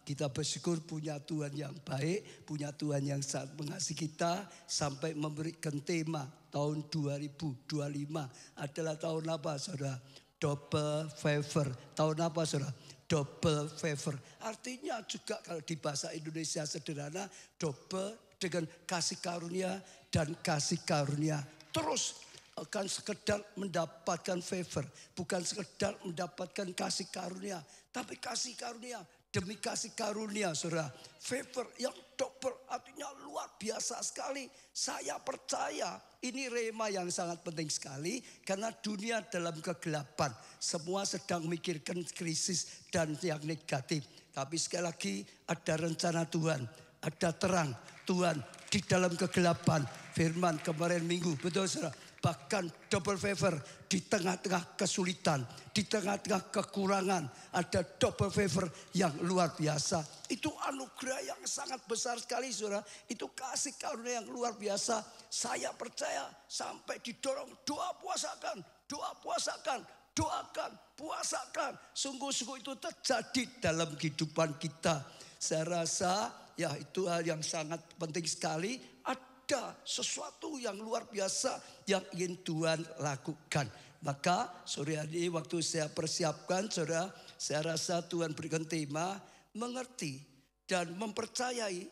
Kita bersyukur punya Tuhan yang baik, punya Tuhan yang sangat mengasihi kita sampai memberikan tema tahun 2025 adalah tahun apa saudara? Double favor. Tahun apa saudara? Double favor. Artinya juga kalau di bahasa Indonesia sederhana, double dengan kasih karunia dan kasih karunia. Terus akan sekedar mendapatkan favor, bukan sekedar mendapatkan kasih karunia, tapi kasih karunia demi kasih karunia, saudara. Favor yang double artinya luar biasa sekali. Saya percaya ini rema yang sangat penting sekali karena dunia dalam kegelapan, semua sedang memikirkan krisis dan yang negatif. Tapi sekali lagi ada rencana Tuhan, ada terang Tuhan di dalam kegelapan. Firman kemarin minggu, betul saudara. Bahkan double favor di tengah-tengah kesulitan, di tengah-tengah kekurangan, ada double favor yang luar biasa. Itu anugerah yang sangat besar sekali saudara. Itu kasih karunia yang luar biasa. Saya percaya sampai didorong doa puasakan, doakan, puasakan. Sungguh-sungguh itu terjadi dalam kehidupan kita. Saya rasa ya itu hal yang sangat penting sekali. Ada sesuatu yang luar biasa yang ingin Tuhan lakukan. Maka sore hari ini waktu saya persiapkan saudara, saya rasa Tuhan berikan tema mengerti dan mempercayai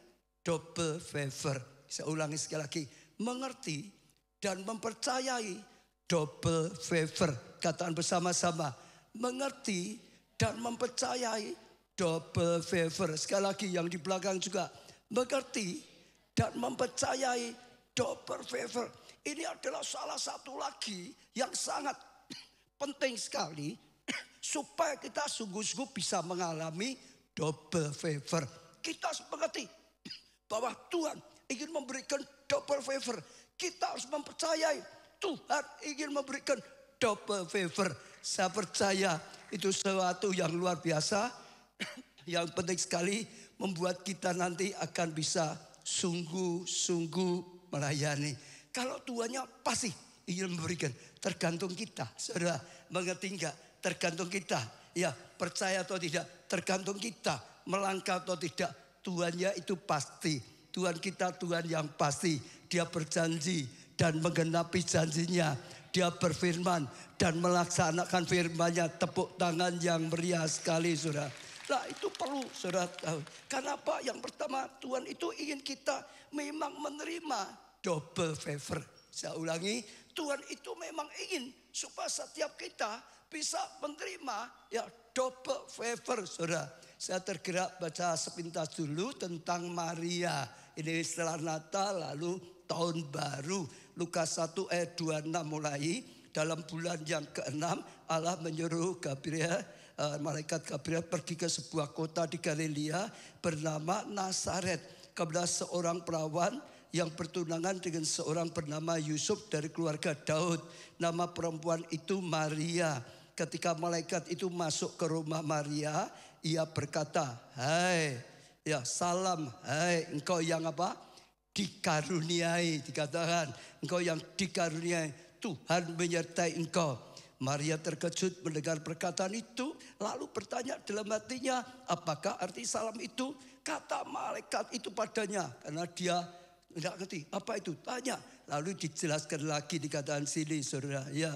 double favor. Saya ulangi sekali lagi, mengerti dan mempercayai double favor. Katakan bersama-sama, mengerti dan mempercayai double favor. Sekali lagi yang di belakang juga, mengerti dan mempercayai double favor. Ini adalah salah satu lagi yang sangat penting sekali supaya kita sungguh-sungguh bisa mengalami double favor. Kita harus mengerti bahwa Tuhan ingin memberikan double favor. Kita harus mempercayai Tuhan ingin memberikan double favor. Saya percaya itu sesuatu yang luar biasa, yang penting sekali membuat kita nanti akan bisa sungguh-sungguh melayani. Kalau Tuhannya pasti ingin memberikan, tergantung kita. Saudara mengerti enggak? Tergantung kita. Ya, percaya atau tidak, tergantung kita. Melangkah atau tidak, Tuhannya itu pasti. Tuhan kita Tuhan yang pasti. Dia berjanji dan menggenapi janjinya. Dia berfirman dan melaksanakan firman-Nya. Tepuk tangan yang meriah sekali saudara. Nah itu perlu saudara tahu. Kenapa? Yang pertama Tuhan itu ingin kita memang menerima double favor. Saya ulangi, Tuhan itu memang ingin supaya setiap kita bisa menerima ya double favor saudara. Saya tergerak baca sepintas dulu tentang Maria. Ini setelah Natal lalu tahun baru. Lukas 1 ayat 26 mulai. Dalam bulan yang ke-6 Allah menyuruh malaikat Gabriel pergi ke sebuah kota di Galilea bernama Nazaret kepada seorang perawan yang bertunangan dengan seorang bernama Yusuf dari keluarga Daud. Nama perempuan itu Maria. Ketika malaikat itu masuk ke rumah Maria, ia berkata, "Hai, ya salam, hai engkau yang apa? Dikaruniai." Dikatakan, engkau yang dikaruniai, Tuhan menyertai engkau. Maria terkejut mendengar perkataan itu, lalu bertanya dalam hatinya, apakah arti salam itu? Kata malaikat itu padanya, karena dia tidak ngerti apa itu, tanya. Lalu dijelaskan lagi dikatakan sini saudara ya.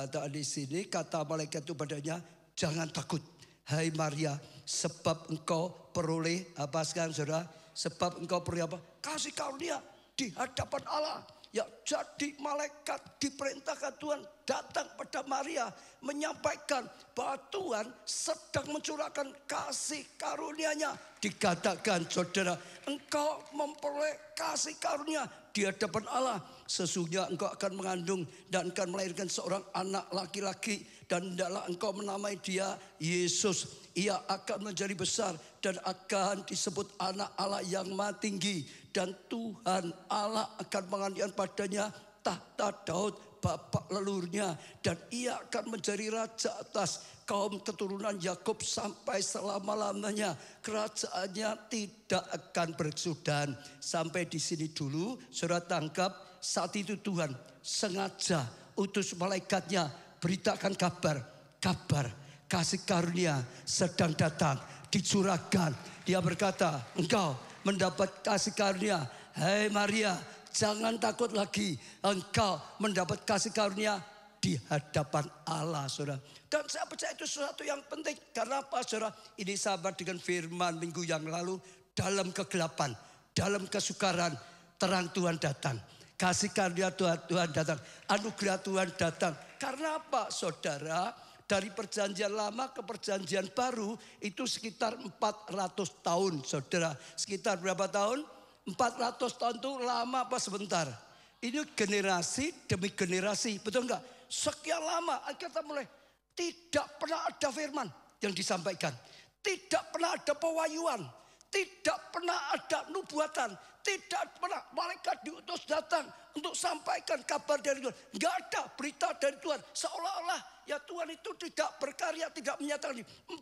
Di sini kata malaikat itu padanya, jangan takut hai Maria, sebab engkau peroleh apa sekarang saudara? Sebab engkau peroleh apa? Kasih karunia di hadapan Allah. Ya, jadi malaikat diperintahkan Tuhan datang pada Maria menyampaikan bahwa Tuhan sedang mencurahkan kasih karunia-Nya. Dikatakan saudara, engkau memperoleh kasih karunia di hadapan Allah. Sesungguhnya engkau akan mengandung dan akan melahirkan seorang anak laki-laki, dan hendaklah engkau menamai dia Yesus. Ia akan menjadi besar dan akan disebut anak Allah yang Maha Tinggi, dan Tuhan Allah akan menganiakan padanya tahta Daud bapak leluhurnya, dan ia akan menjadi raja atas kaum keturunan Yakub sampai selama-lamanya. Kerajaannya tidak akan berkesudahan. Sampai di sini dulu, saudara tangkap. Saat itu Tuhan sengaja utus malaikatnya beritakan kabar kasih karunia sedang datang dicurahkan. Dia berkata, engkau mendapat kasih karunia. Hai Maria, jangan takut lagi. Engkau mendapat kasih karunia di hadapan Allah, saudara. Dan saya percaya itu sesuatu yang penting. Karena apa, saudara? Ini sahabat dengan firman minggu yang lalu. Dalam kegelapan, dalam kesukaran, terang Tuhan datang. Kasih karunia Tuhan datang. Anugerah Tuhan datang. Karena apa, saudara? Dari perjanjian lama ke perjanjian baru itu sekitar 400 tahun, saudara. Sekitar berapa tahun? 400 tahun itu lama apa sebentar? Ini generasi demi generasi, betul enggak? Sekian lama kita mulai tidak pernah ada firman yang disampaikan. Tidak pernah ada pewahyuan. Tidak pernah ada nubuatan. Tidak pernah malaikat diutus datang untuk sampaikan kabar dari Tuhan. Enggak ada berita dari Tuhan. Seolah-olah ya Tuhan itu tidak berkarya, tidak menyatakan 400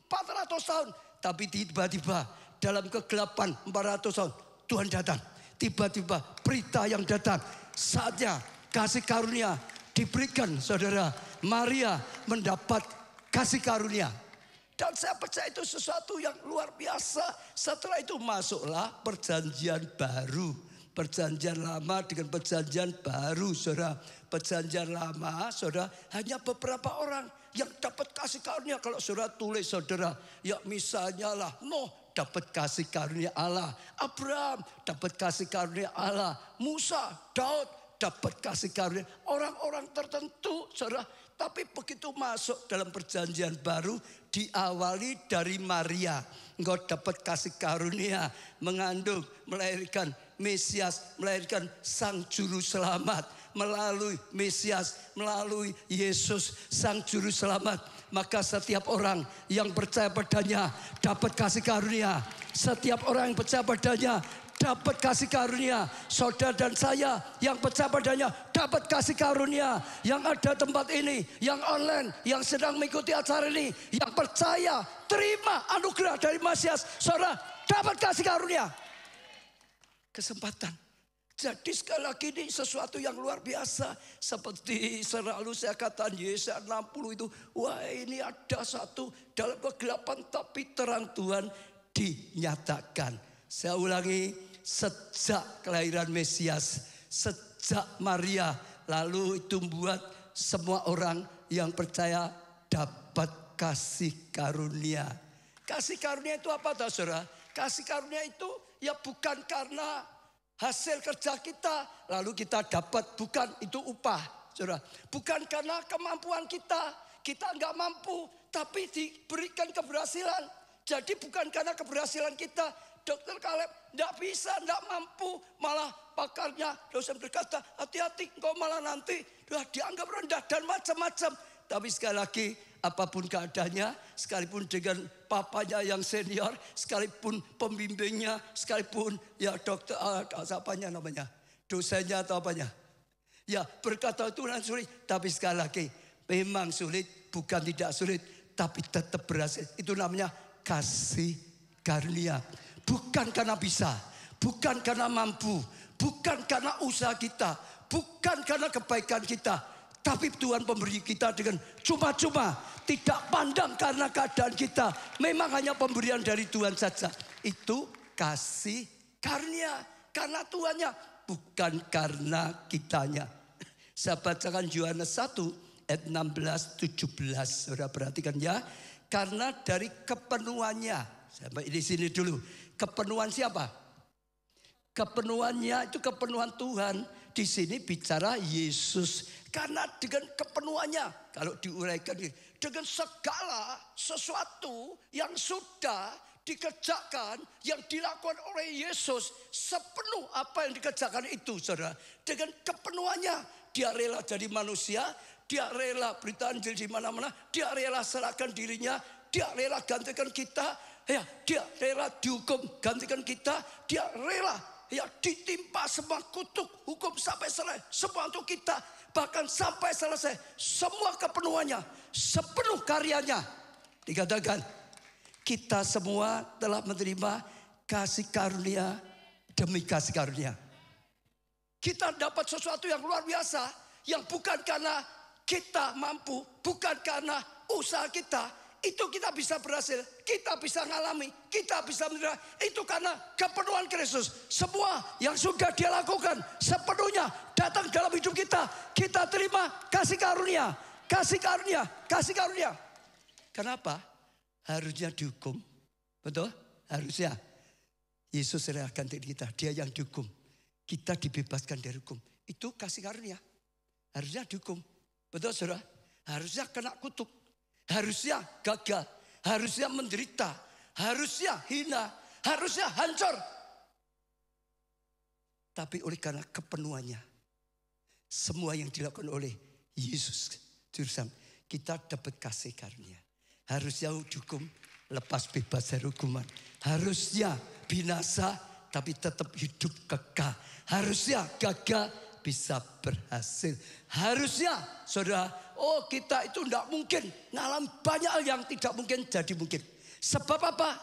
tahun. Tapi tiba-tiba dalam kegelapan 400 tahun Tuhan datang. Tiba-tiba berita yang datang. Saatnya kasih karunia diberikan, saudara. Maria mendapat kasih karunia. Dan saya percaya itu sesuatu yang luar biasa. Setelah itu masuklah perjanjian baru. Perjanjian lama dengan perjanjian baru, saudara. Perjanjian lama, saudara, hanya beberapa orang yang dapat kasih karunia. Kalau saudara tulis, saudara, ya misalnya lah, Nuh dapat kasih karunia Allah. Abraham dapat kasih karunia Allah. Musa, Daud dapat kasih karunia. Orang-orang tertentu, saudara. Tapi begitu masuk dalam perjanjian baru, diawali dari Maria. Engkau dapat kasih karunia, mengandung, melahirkan Mesias, melahirkan Sang Juru Selamat. Melalui Mesias, melalui Yesus, Sang Juru Selamat. Maka setiap orang yang percaya padanya dapat kasih karunia. Setiap orang yang percaya padanya dapat kasih karunia. Saudara dan saya yang percaya padanya dapat kasih karunia. Yang ada tempat ini, yang online, yang sedang mengikuti acara ini, yang percaya, terima anugerah dari Mesias. Saudara dapat kasih karunia. Kesempatan. Jadi sekali lagi ini sesuatu yang luar biasa. Seperti selalu saya katakan Yesaya 60 itu. Wah, ini ada satu dalam kegelapan tapi terang Tuhan dinyatakan. Saya ulangi, sejak kelahiran Mesias, sejak Maria, lalu itu membuat semua orang yang percaya dapat kasih karunia. Kasih karunia itu apa, saudara? Kasih karunia itu ya bukan karena hasil kerja kita, lalu kita dapat, bukan itu upah, saudara. Bukan karena kemampuan kita enggak mampu, tapi diberikan keberhasilan. Jadi bukan karena keberhasilan kita, Dokter Kaleb enggak bisa, enggak mampu, malah pakarnya dosen berkata, hati-hati, engkau malah nanti dianggap rendah dan macam-macam. Tapi sekali lagi, apapun keadaannya, sekalipun dengan papanya yang senior, sekalipun pembimbingnya, sekalipun ya dokter, apanya namanya, dosennya atau apanya. Ya berkata itu sulit, tapi sekali lagi, memang sulit, bukan tidak sulit, tapi tetap berhasil. Itu namanya kasih karunia. Bukan karena bisa, bukan karena mampu, bukan karena usaha kita, bukan karena kebaikan kita. Tapi Tuhan memberi kita dengan cuma-cuma. Tidak pandang karena keadaan kita. Memang hanya pemberian dari Tuhan saja. Itu kasih karunia. Karena Tuhannya, bukan karena kitanya. Saya bacakan Yohanes 1 ayat 16-17. Saudara perhatikan ya. Karena dari kepenuhannya. Sampai di sini dulu. Kepenuhan siapa? Kepenuhannya itu kepenuhan Tuhan. Di sini bicara Yesus. Karena dengan kepenuhannya. Kalau diuraikan dengan segala sesuatu yang sudah dikerjakan. Yang dilakukan oleh Yesus. Sepenuh apa yang dikerjakan itu, saudara. Dengan kepenuhannya. Dia rela jadi manusia. Dia rela berita Injil di mana-mana. Dia rela serahkan dirinya. Dia rela gantikan kita. Ya, dia rela dihukum gantikan kita. Dia rela ya ditimpa semua kutuk hukum sampai selesai. Semua untuk kita. Bahkan sampai selesai. Semua kepenuhannya. Sepenuh karyanya. Dikatakan kita semua telah menerima kasih karunia demi kasih karunia. Kita dapat sesuatu yang luar biasa. Yang bukan karena kita mampu. Bukan karena usaha kita. Itu kita bisa berhasil, kita bisa ngalami, kita bisa menerima. Itu karena kepenuhan Kristus. Semua yang sudah Dia lakukan sepenuhnya datang dalam hidup kita. Kita terima kasih karunia, kasih karunia, kasih karunia. Kenapa? Harusnya dihukum. Betul? Harusnya. Yesus serahkan diri kita, Dia yang dihukum. Kita dibebaskan dari hukum. Itu kasih karunia. Harusnya dihukum. Betul saudara? Harusnya kena kutuk. Harusnya gagal, harusnya menderita, harusnya hina, harusnya hancur. Tapi oleh karena kepenuhannya, semua yang dilakukan oleh Yesus, jurusan kita dapat kasih karunia. Harusnya dihukum, lepas bebas dari hukuman. Harusnya binasa, tapi tetap hidup kekal. Harusnya gagal, bisa berhasil. Harusnya saudara, kita itu tidak mungkin ngalami banyak hal yang tidak mungkin jadi mungkin. Sebab apa?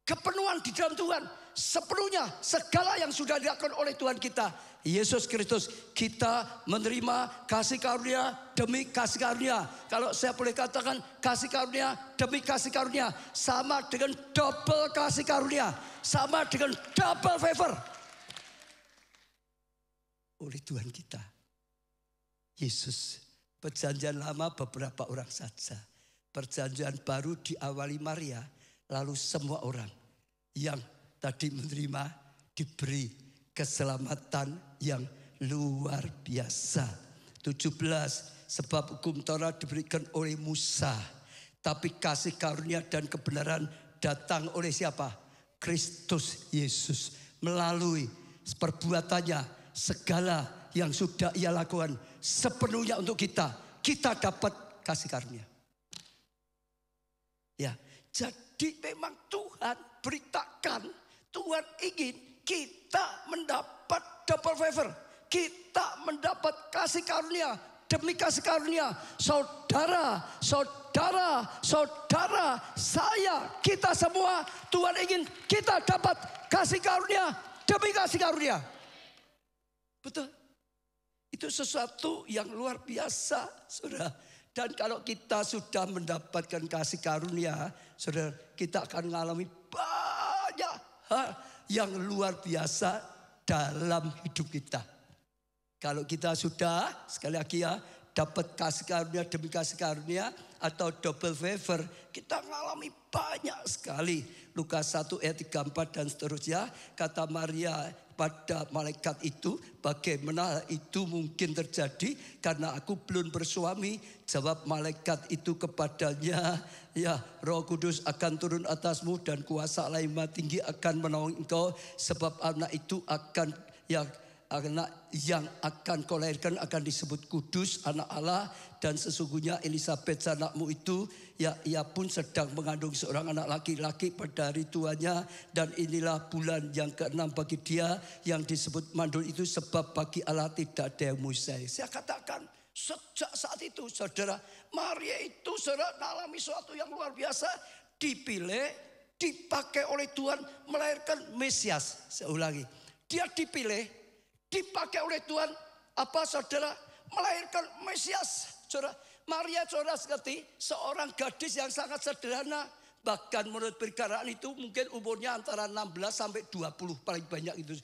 Kepenuhan di dalam Tuhan. Sepenuhnya segala yang sudah dilakukan oleh Tuhan kita, Yesus Kristus. Kita menerima kasih karunia demi kasih karunia. Kalau saya boleh katakan, kasih karunia demi kasih karunia sama dengan double kasih karunia, sama dengan double favor oleh Tuhan kita. Yesus. Perjanjian lama beberapa orang saja. Perjanjian baru diawali Maria. Lalu semua orang yang tadi menerima diberi keselamatan yang luar biasa. 17. Sebab hukum Taurat diberikan oleh Musa. Tapi kasih karunia dan kebenaran datang oleh siapa? Kristus Yesus. Melalui perbuatannya. Segala yang sudah Ia lakukan sepenuhnya untuk kita. Kita dapat kasih karunia. Ya, jadi memang Tuhan beritakan, Tuhan ingin kita mendapat double favor. Kita mendapat kasih karunia demi kasih karunia. Saudara, saya, kita semua, Tuhan ingin kita dapat kasih karunia demi kasih karunia. Betul. Itu sesuatu yang luar biasa, saudara. Dan kalau kita sudah mendapatkan kasih karunia, saudara, kita akan mengalami banyak hal yang luar biasa dalam hidup kita. Kalau kita sudah, sekali lagi ya, dapat kasih karunia demi kasih karunia atau double favor, kita mengalami banyak sekali. Lukas 1 ayat 34 dan seterusnya, kata Maria pada malaikat itu, bagaimana itu mungkin terjadi karena aku belum bersuami. Jawab malaikat itu kepadanya, ya, Roh Kudus akan turun atasmu dan kuasa Allah yang Maha Tinggi akan menolong engkau, sebab anak itu akan anak yang akan kau lahirkan akan disebut kudus, anak Allah. Dan sesungguhnya Elisabet anakmu itu, ya, ia pun sedang mengandung seorang anak laki-laki pada hari tuanya. Dan inilah bulan yang ke-6 bagi dia yang disebut mandul itu, sebab bagi Allah tidak ada yang mustahil. Saya katakan sejak saat itu saudara, Maria itu saudara mengalami sesuatu yang luar biasa. Dipilih, dipakai oleh Tuhan melahirkan Mesias. Saya ulangi, dia dipilih, dipakai oleh Tuhan, apa saudara, melahirkan Mesias. Saudara, Maria saudara seperti seorang gadis yang sangat sederhana. Bahkan menurut perkiraan itu mungkin umurnya antara 16 sampai 20 paling banyak itu.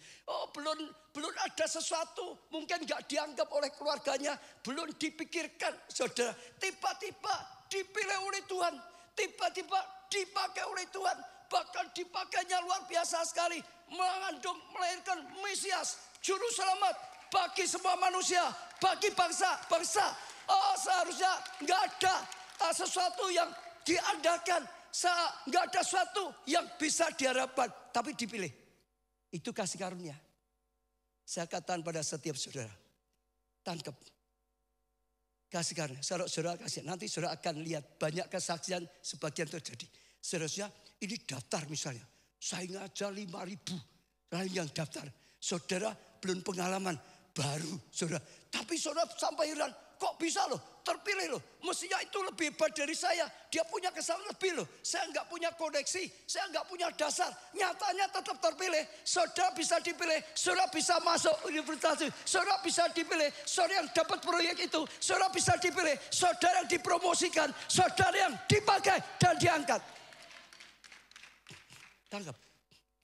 Belum ada sesuatu, mungkin gak dianggap oleh keluarganya, belum dipikirkan saudara. Tiba-tiba dipilih oleh Tuhan, tiba-tiba dipakai oleh Tuhan. Bahkan dipakainya luar biasa sekali, mengandung melahirkan Mesias, juru selamat bagi semua manusia, bagi bangsa-bangsa. Seharusnya nggak ada sesuatu yang diandalkan, nggak ada sesuatu yang bisa diharapkan, tapi dipilih. Itu kasih karunia. Saya katakan pada setiap saudara, tangkap kasih karunia. Saudara kasih, nanti saudara akan lihat banyak kesaksian sebagian terjadi. Seharusnya ini daftar misalnya, saya ngajar 5.000 lain yang daftar. Saudara belum pengalaman, baru saudara. Tapi saudara sampai heran, kok bisa loh, terpilih loh. Mestinya itu lebih hebat dari saya. Dia punya kesalahan lebih loh. Saya nggak punya koneksi, saya nggak punya dasar. Nyatanya tetap terpilih. Saudara bisa dipilih, saudara bisa masuk universitas, saudara bisa dipilih, saudara yang dapat proyek itu, saudara bisa dipilih, saudara yang dipromosikan, saudara yang dipakai dan diangkat. Tangkap.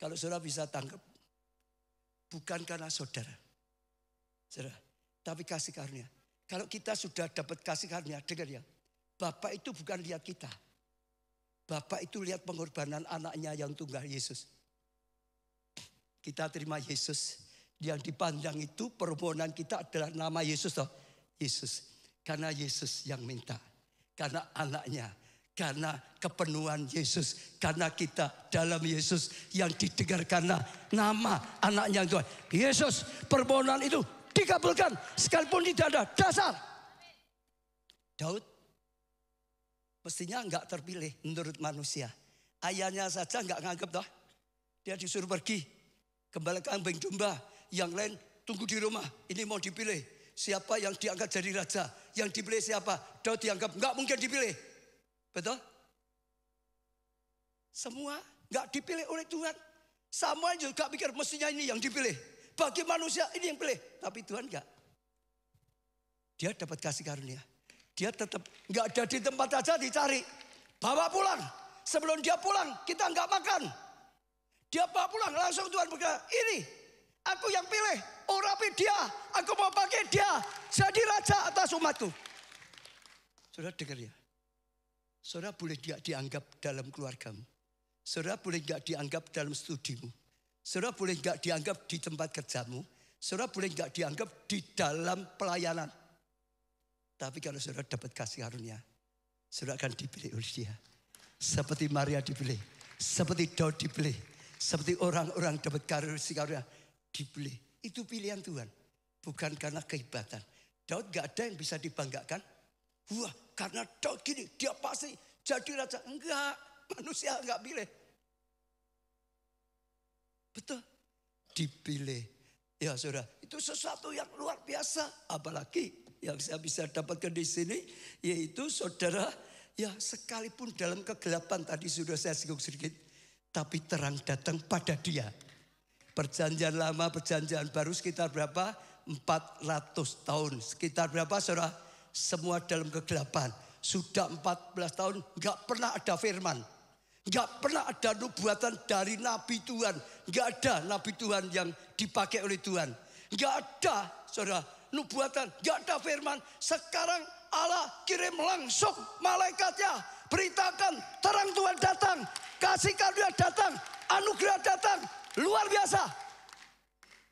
Kalau saudara bisa tangkap. Bukan karena saudara. Saudara, tapi kasih karunia. Kalau kita sudah dapat kasih karunia, dengar ya. Bapak itu bukan lihat kita. Bapak itu lihat pengorbanan anaknya yang tunggal, Yesus. Kita terima Yesus. Yang dipandang itu permohonan kita adalah nama Yesus. Toh. Yesus. Karena Yesus yang minta. Karena anaknya. Karena kepenuhan Yesus. Karena kita dalam Yesus yang didengar karena nama anaknya Tuhan. Yesus, permohonan itu dikabulkan sekalipun tidak ada dasar. Daud mestinya enggak terpilih menurut manusia. Ayahnya saja enggak nganggap toh. Dia disuruh pergi kembali ke kambing domba. Yang lain tunggu di rumah. Ini mau dipilih. Siapa yang diangkat jadi raja? Yang dipilih siapa? Daud dianggap enggak mungkin dipilih. Betul? Semua enggak dipilih oleh Tuhan. Samuel juga pikir mestinya ini yang dipilih. Bagi manusia ini yang pilih. Tapi Tuhan enggak. Dia dapat kasih karunia. Dia tetap enggak ada di tempat aja dicari. Bawa pulang. Sebelum dia pulang kita enggak makan. Dia bawa pulang langsung Tuhan berkata, ini aku yang pilih. Urapi dia. Aku mau pakai dia. Jadi raja atas umatku. Saudara dengar ya. Saudara boleh enggak dianggap dalam keluargamu. Saudara boleh enggak dianggap dalam studimu. Saudara boleh enggak dianggap di tempat kerjamu. Saudara boleh enggak dianggap di dalam pelayanan. Tapi kalau saudara dapat kasih karunia, saudara akan dipilih oleh dia. Seperti Maria dipilih. Seperti Daud dipilih. Seperti orang-orang dapat kasih karunia dipilih. Itu pilihan Tuhan. Bukan karena kehebatan. Daud enggak ada yang bisa dibanggakan. Wah karena Daud gini dia pasti jadi raja. Enggak. Manusia enggak pilih. Betul. Dipilih. Ya saudara, itu sesuatu yang luar biasa. Apalagi yang saya bisa dapatkan di sini. Yaitu saudara, ya sekalipun dalam kegelapan. Tadi sudah saya singgung sedikit. Tapi terang datang pada dia. Perjanjian lama, perjanjian baru sekitar berapa? 400 tahun. Sekitar berapa saudara? Semua dalam kegelapan. Sudah 14 tahun gak pernah ada firman. Gak pernah ada nubuatan dari nabi Tuhan. Gak ada nabi Tuhan yang dipakai oleh Tuhan. Gak ada saudara nubuatan. Gak ada firman. Sekarang Allah kirim langsung malaikatnya. Beritakan terang Tuhan datang. Kasih karunia datang. Anugerah datang. Luar biasa.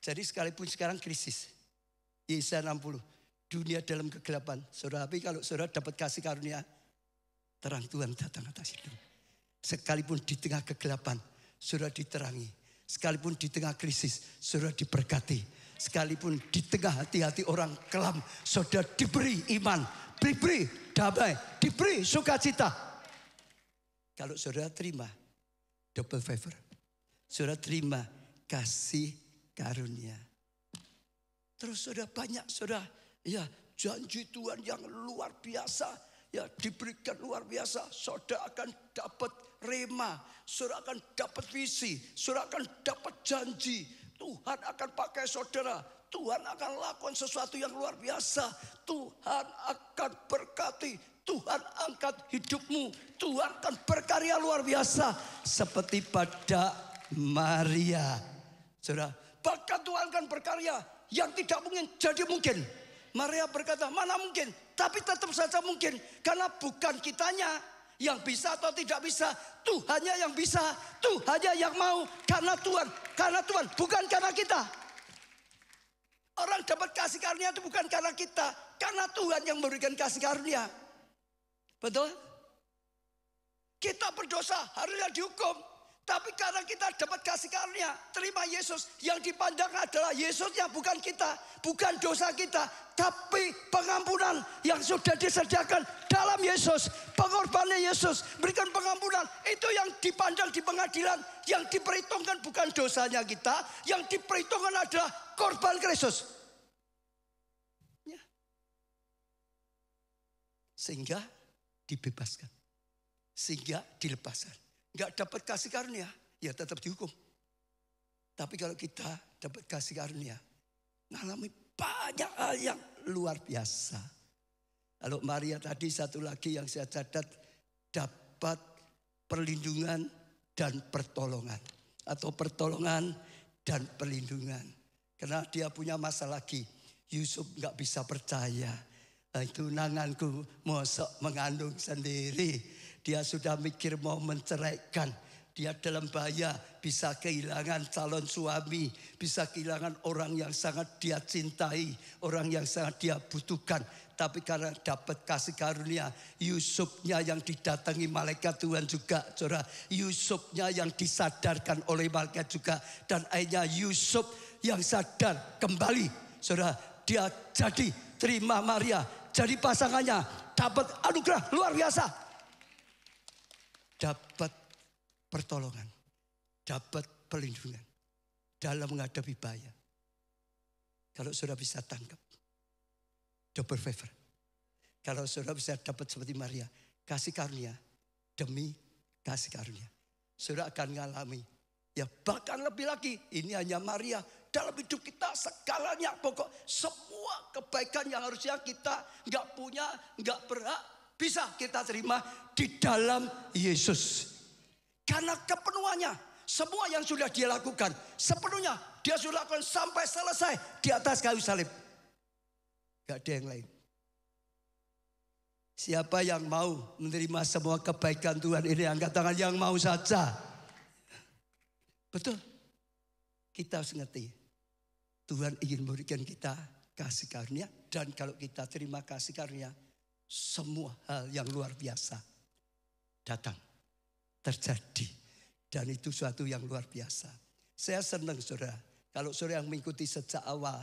Jadi sekalipun sekarang krisis. Yesaya 60. Dunia dalam kegelapan. Saudara, tapi kalau saudara dapat kasih karunia. Terang Tuhan datang atas hidup. Sekalipun di tengah kegelapan, saudara diterangi. Sekalipun di tengah krisis, saudara diberkati. Sekalipun di tengah hati-hati orang kelam, saudara diberi iman, diberi damai, diberi sukacita. Kalau saudara terima double favor, saudara terima kasih karunia. Terus saudara banyak saudara, ya janji Tuhan yang luar biasa, ya diberikan luar biasa. Saudara akan dapat rema, saudara akan dapat visi, saudara akan dapat janji. Tuhan akan pakai saudara, Tuhan akan lakukan sesuatu yang luar biasa. Tuhan akan berkati, Tuhan angkat hidupmu, Tuhan akan berkarya luar biasa. Seperti pada Maria, saudara, bahkan Tuhan akan berkarya yang tidak mungkin jadi mungkin. Maria berkata, mana mungkin? Tapi tetap saja mungkin. Karena bukan kitanya yang bisa atau tidak bisa. Tuhannya yang bisa. Tuhannya yang mau. Karena Tuhan. Bukan karena kita. Orang dapat kasih karunia itu bukan karena kita. Karena Tuhan yang memberikan kasih karunia. Betul? Kita berdosa harusnya dihukum. Tapi karena kita dapat kasih karunia, terima Yesus. Yang dipandang adalah Yesusnya, bukan kita. Bukan dosa kita, tapi pengampunan yang sudah disediakan dalam Yesus. Pengorbanan Yesus, berikan pengampunan. Itu yang dipandang di pengadilan. Yang diperhitungkan bukan dosanya kita. Yang diperhitungkan adalah korban Kristus. Ya. Sehingga dibebaskan. Sehingga dilepaskan. Enggak dapat kasih karunia, ya tetap dihukum. Tapi kalau kita dapat kasih karunia, ngalami banyak hal yang luar biasa. Kalau Maria tadi satu lagi yang saya catat, dapat perlindungan dan pertolongan. Atau pertolongan dan perlindungan. Karena dia punya masalah lagi. Yusuf gak bisa percaya. Itu nanganku mosok mengandung sendiri. Dia sudah mikir mau menceraikan. Dia dalam bahaya, bisa kehilangan calon suami, bisa kehilangan orang yang sangat dia cintai, orang yang sangat dia butuhkan. Tapi karena dapat kasih karunia, Yusufnya yang didatangi malaikat Tuhan juga, saudara. Yusufnya yang disadarkan oleh malaikat juga. Dan akhirnya Yusuf yang sadar kembali, saudara. Dia jadi terima Maria, jadi pasangannya, dapat anugerah luar biasa. Dapat pertolongan, dapat perlindungan dalam menghadapi bahaya. Kalau saudara bisa tangkap, double favor. Kalau saudara bisa dapat seperti Maria, kasih karunia demi kasih karunia, saudara akan mengalami, ya bahkan lebih lagi. Ini hanya Maria, dalam hidup kita segalanya, pokok semua kebaikan yang harusnya kita nggak punya, nggak berhak, bisa kita terima di dalam Yesus. Karena kepenuhannya, semua yang sudah dia lakukan, sepenuhnya dia sudah lakukan sampai selesai di atas kayu salib. Gak ada yang lain. Siapa yang mau menerima semua kebaikan Tuhan ini, angkat tangan yang mau saja. Betul. Kita harus ngerti, Tuhan ingin memberikan kita kasih karunia. Dan kalau kita terima kasih karunia, semua hal yang luar biasa datang, terjadi. Dan itu suatu yang luar biasa. Saya senang saudara, kalau saudara yang mengikuti sejak awal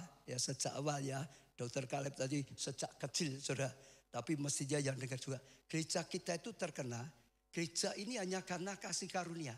ya, Dr. Caleb tadi sejak kecil saudara. Tapi mestinya yang dengar juga, gereja kita itu terkena, gereja ini hanya karena kasih karunia.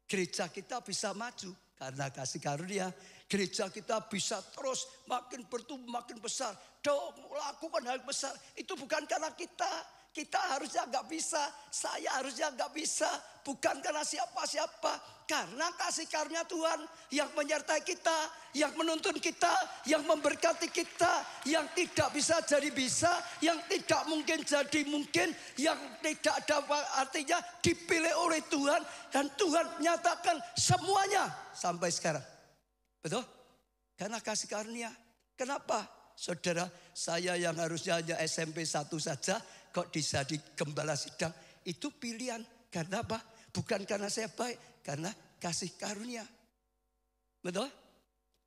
Gereja kita bisa maju karena kasih karunia. Gereja kita bisa terus makin bertumbuh, makin besar. Lakukan hal besar, itu bukan karena kita. Kita harusnya gak bisa, saya harusnya gak bisa. Bukan karena siapa-siapa. Karena kasih karunia Tuhan yang menyertai kita, yang menuntun kita, yang memberkati kita. Yang tidak bisa jadi bisa, yang tidak mungkin jadi mungkin. Yang tidak ada artinya dipilih oleh Tuhan. Dan Tuhan nyatakan semuanya sampai sekarang. Betul? Karena kasih karunia. Kenapa? Saudara, saya yang harusnya hanya SMP 1 saja, kok bisa di gembala sidang, itu pilihan. Karena apa? Bukan karena saya baik, karena kasih karunia. Betul?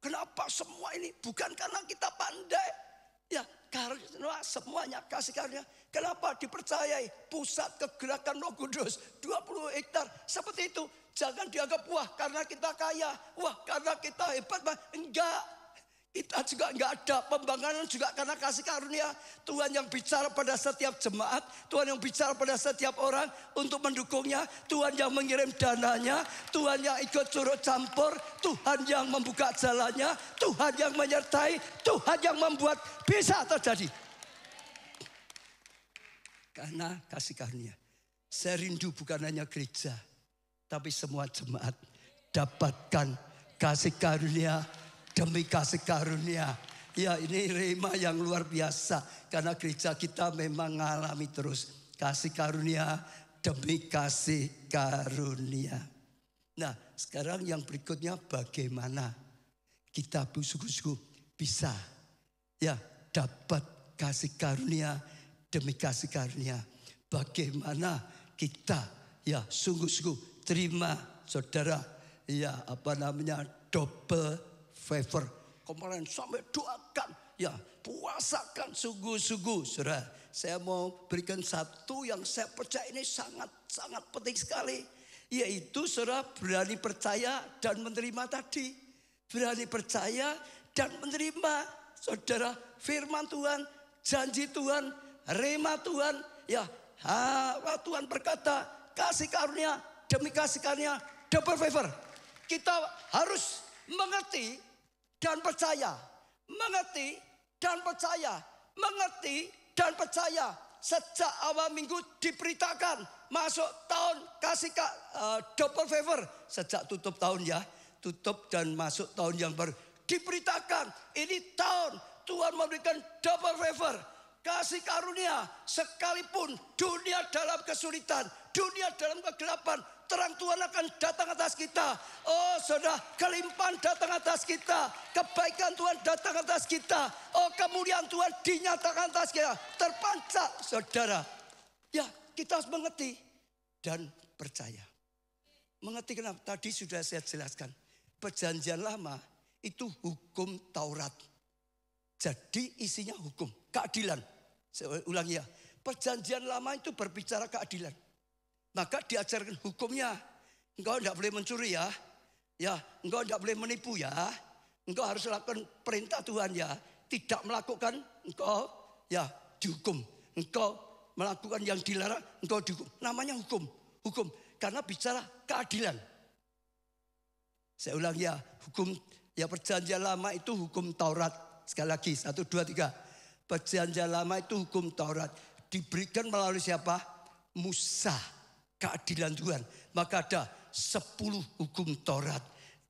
Kenapa semua ini? Bukan karena kita pandai. Ya, karena semuanya kasih karunia. Kenapa dipercayai pusat kegerakan Roh Kudus 20 hektar seperti itu? Jangan dianggap wah karena kita kaya, wah karena kita hebat. Enggak. Kita juga enggak ada pembangkangan juga karena kasih karunia. Tuhan yang bicara pada setiap jemaat, Tuhan yang bicara pada setiap orang untuk mendukungnya, Tuhan yang mengirim dananya, Tuhan yang ikut turut campur, Tuhan yang membuka jalannya, Tuhan yang menyertai, Tuhan yang membuat bisa terjadi. Karena kasih karunia. Saya rindu bukan hanya gereja, tapi semua jemaat dapatkan kasih karunia demi kasih karunia. Ya, ini rema yang luar biasa. Karena gereja kita memang mengalami terus kasih karunia demi kasih karunia. Nah, sekarang yang berikutnya bagaimana kita sungguh-sungguh bisa ya dapat kasih karunia demi kasih karunia. Bagaimana kita ya sungguh-sungguh terima saudara ya double favor. Kemarin sampai doakan, ya puasakan sungguh-sungguh. Saudara, saya mau berikan satu yang saya percaya ini sangat-sangat penting sekali. Yaitu saudara berani percaya dan menerima tadi. Berani percaya dan menerima saudara firman Tuhan, janji Tuhan, rema Tuhan. Ya, Tuhan berkata kasih karunia demi kasih karunia double favor. Kita harus mengerti dan percaya, mengerti dan percaya, mengerti dan percaya. sejak awal minggu diberitakan masuk tahun kasih double favor. Sejak tutup tahun ya, tutup dan masuk tahun yang baru. Diberitakan ini tahun Tuhan memberikan double favor. Kasih karunia sekalipun dunia dalam kesulitan, dunia dalam kegelapan, terang Tuhan akan datang atas kita. Oh saudara, kelimpahan datang atas kita. Kebaikan Tuhan datang atas kita. Oh kemuliaan Tuhan dinyatakan atas kita. Terpancar saudara. Ya kita harus mengerti dan percaya. Mengerti kenapa? Tadi sudah saya jelaskan. Perjanjian lama itu hukum Taurat. Jadi isinya hukum, keadilan. Saya ulangi ya. Perjanjian lama itu berbicara keadilan. Maka diajarkan hukumnya. Engkau tidak boleh mencuri ya. Ya, engkau tidak boleh menipu ya. Engkau harus lakukan perintah Tuhan ya. Tidak melakukan, engkau ya dihukum. Engkau melakukan yang dilarang, engkau dihukum. Namanya hukum. Hukum. Karena bicara keadilan. Saya ulangi ya. Hukum, ya perjanjian lama itu hukum Taurat. Sekali lagi, 1, 2, 3. Perjanjian lama itu hukum Taurat. Diberikan melalui siapa? Musa. Keadilan Tuhan. Maka ada 10 hukum Taurat.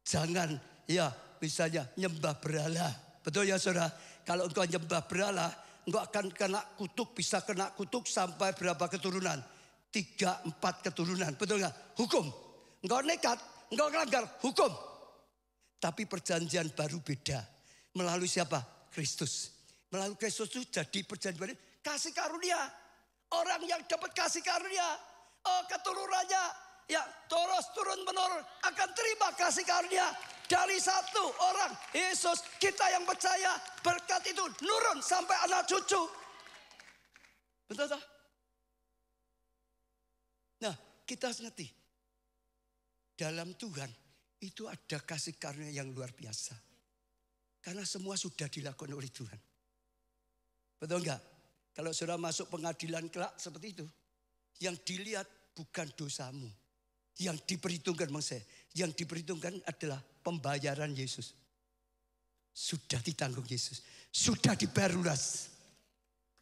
Jangan ya misalnya nyembah berhala. Betul ya saudara? Kalau engkau nyembah berhala, engkau akan kena kutuk. Bisa kena kutuk sampai berapa keturunan? 3, 4 keturunan. Betul nggak? Hukum. Engkau nekat, engkau melanggar hukum. Tapi perjanjian baru beda. Melalui siapa? Kristus. Melalui Kristus itu jadi perjanjian baru. Kasih karunia. Orang yang dapat kasih karunia. Oh keturunannya. Ya terus turun menurun. Akan terima kasih karunia. Dari satu orang. Yesus kita yang percaya. Berkat itu nurun sampai anak cucu. Betul tak? Nah kita harus ngerti. Dalam Tuhan itu ada kasih karunia yang luar biasa. Karena semua sudah dilakukan oleh Tuhan. Betul enggak? Kalau saudara masuk pengadilan kelak seperti itu. Yang dilihat bukan dosamu. Yang diperhitungkan maksud saya. Yang diperhitungkan adalah pembayaran Yesus. Sudah ditanggung Yesus. Sudah dibayar lunas.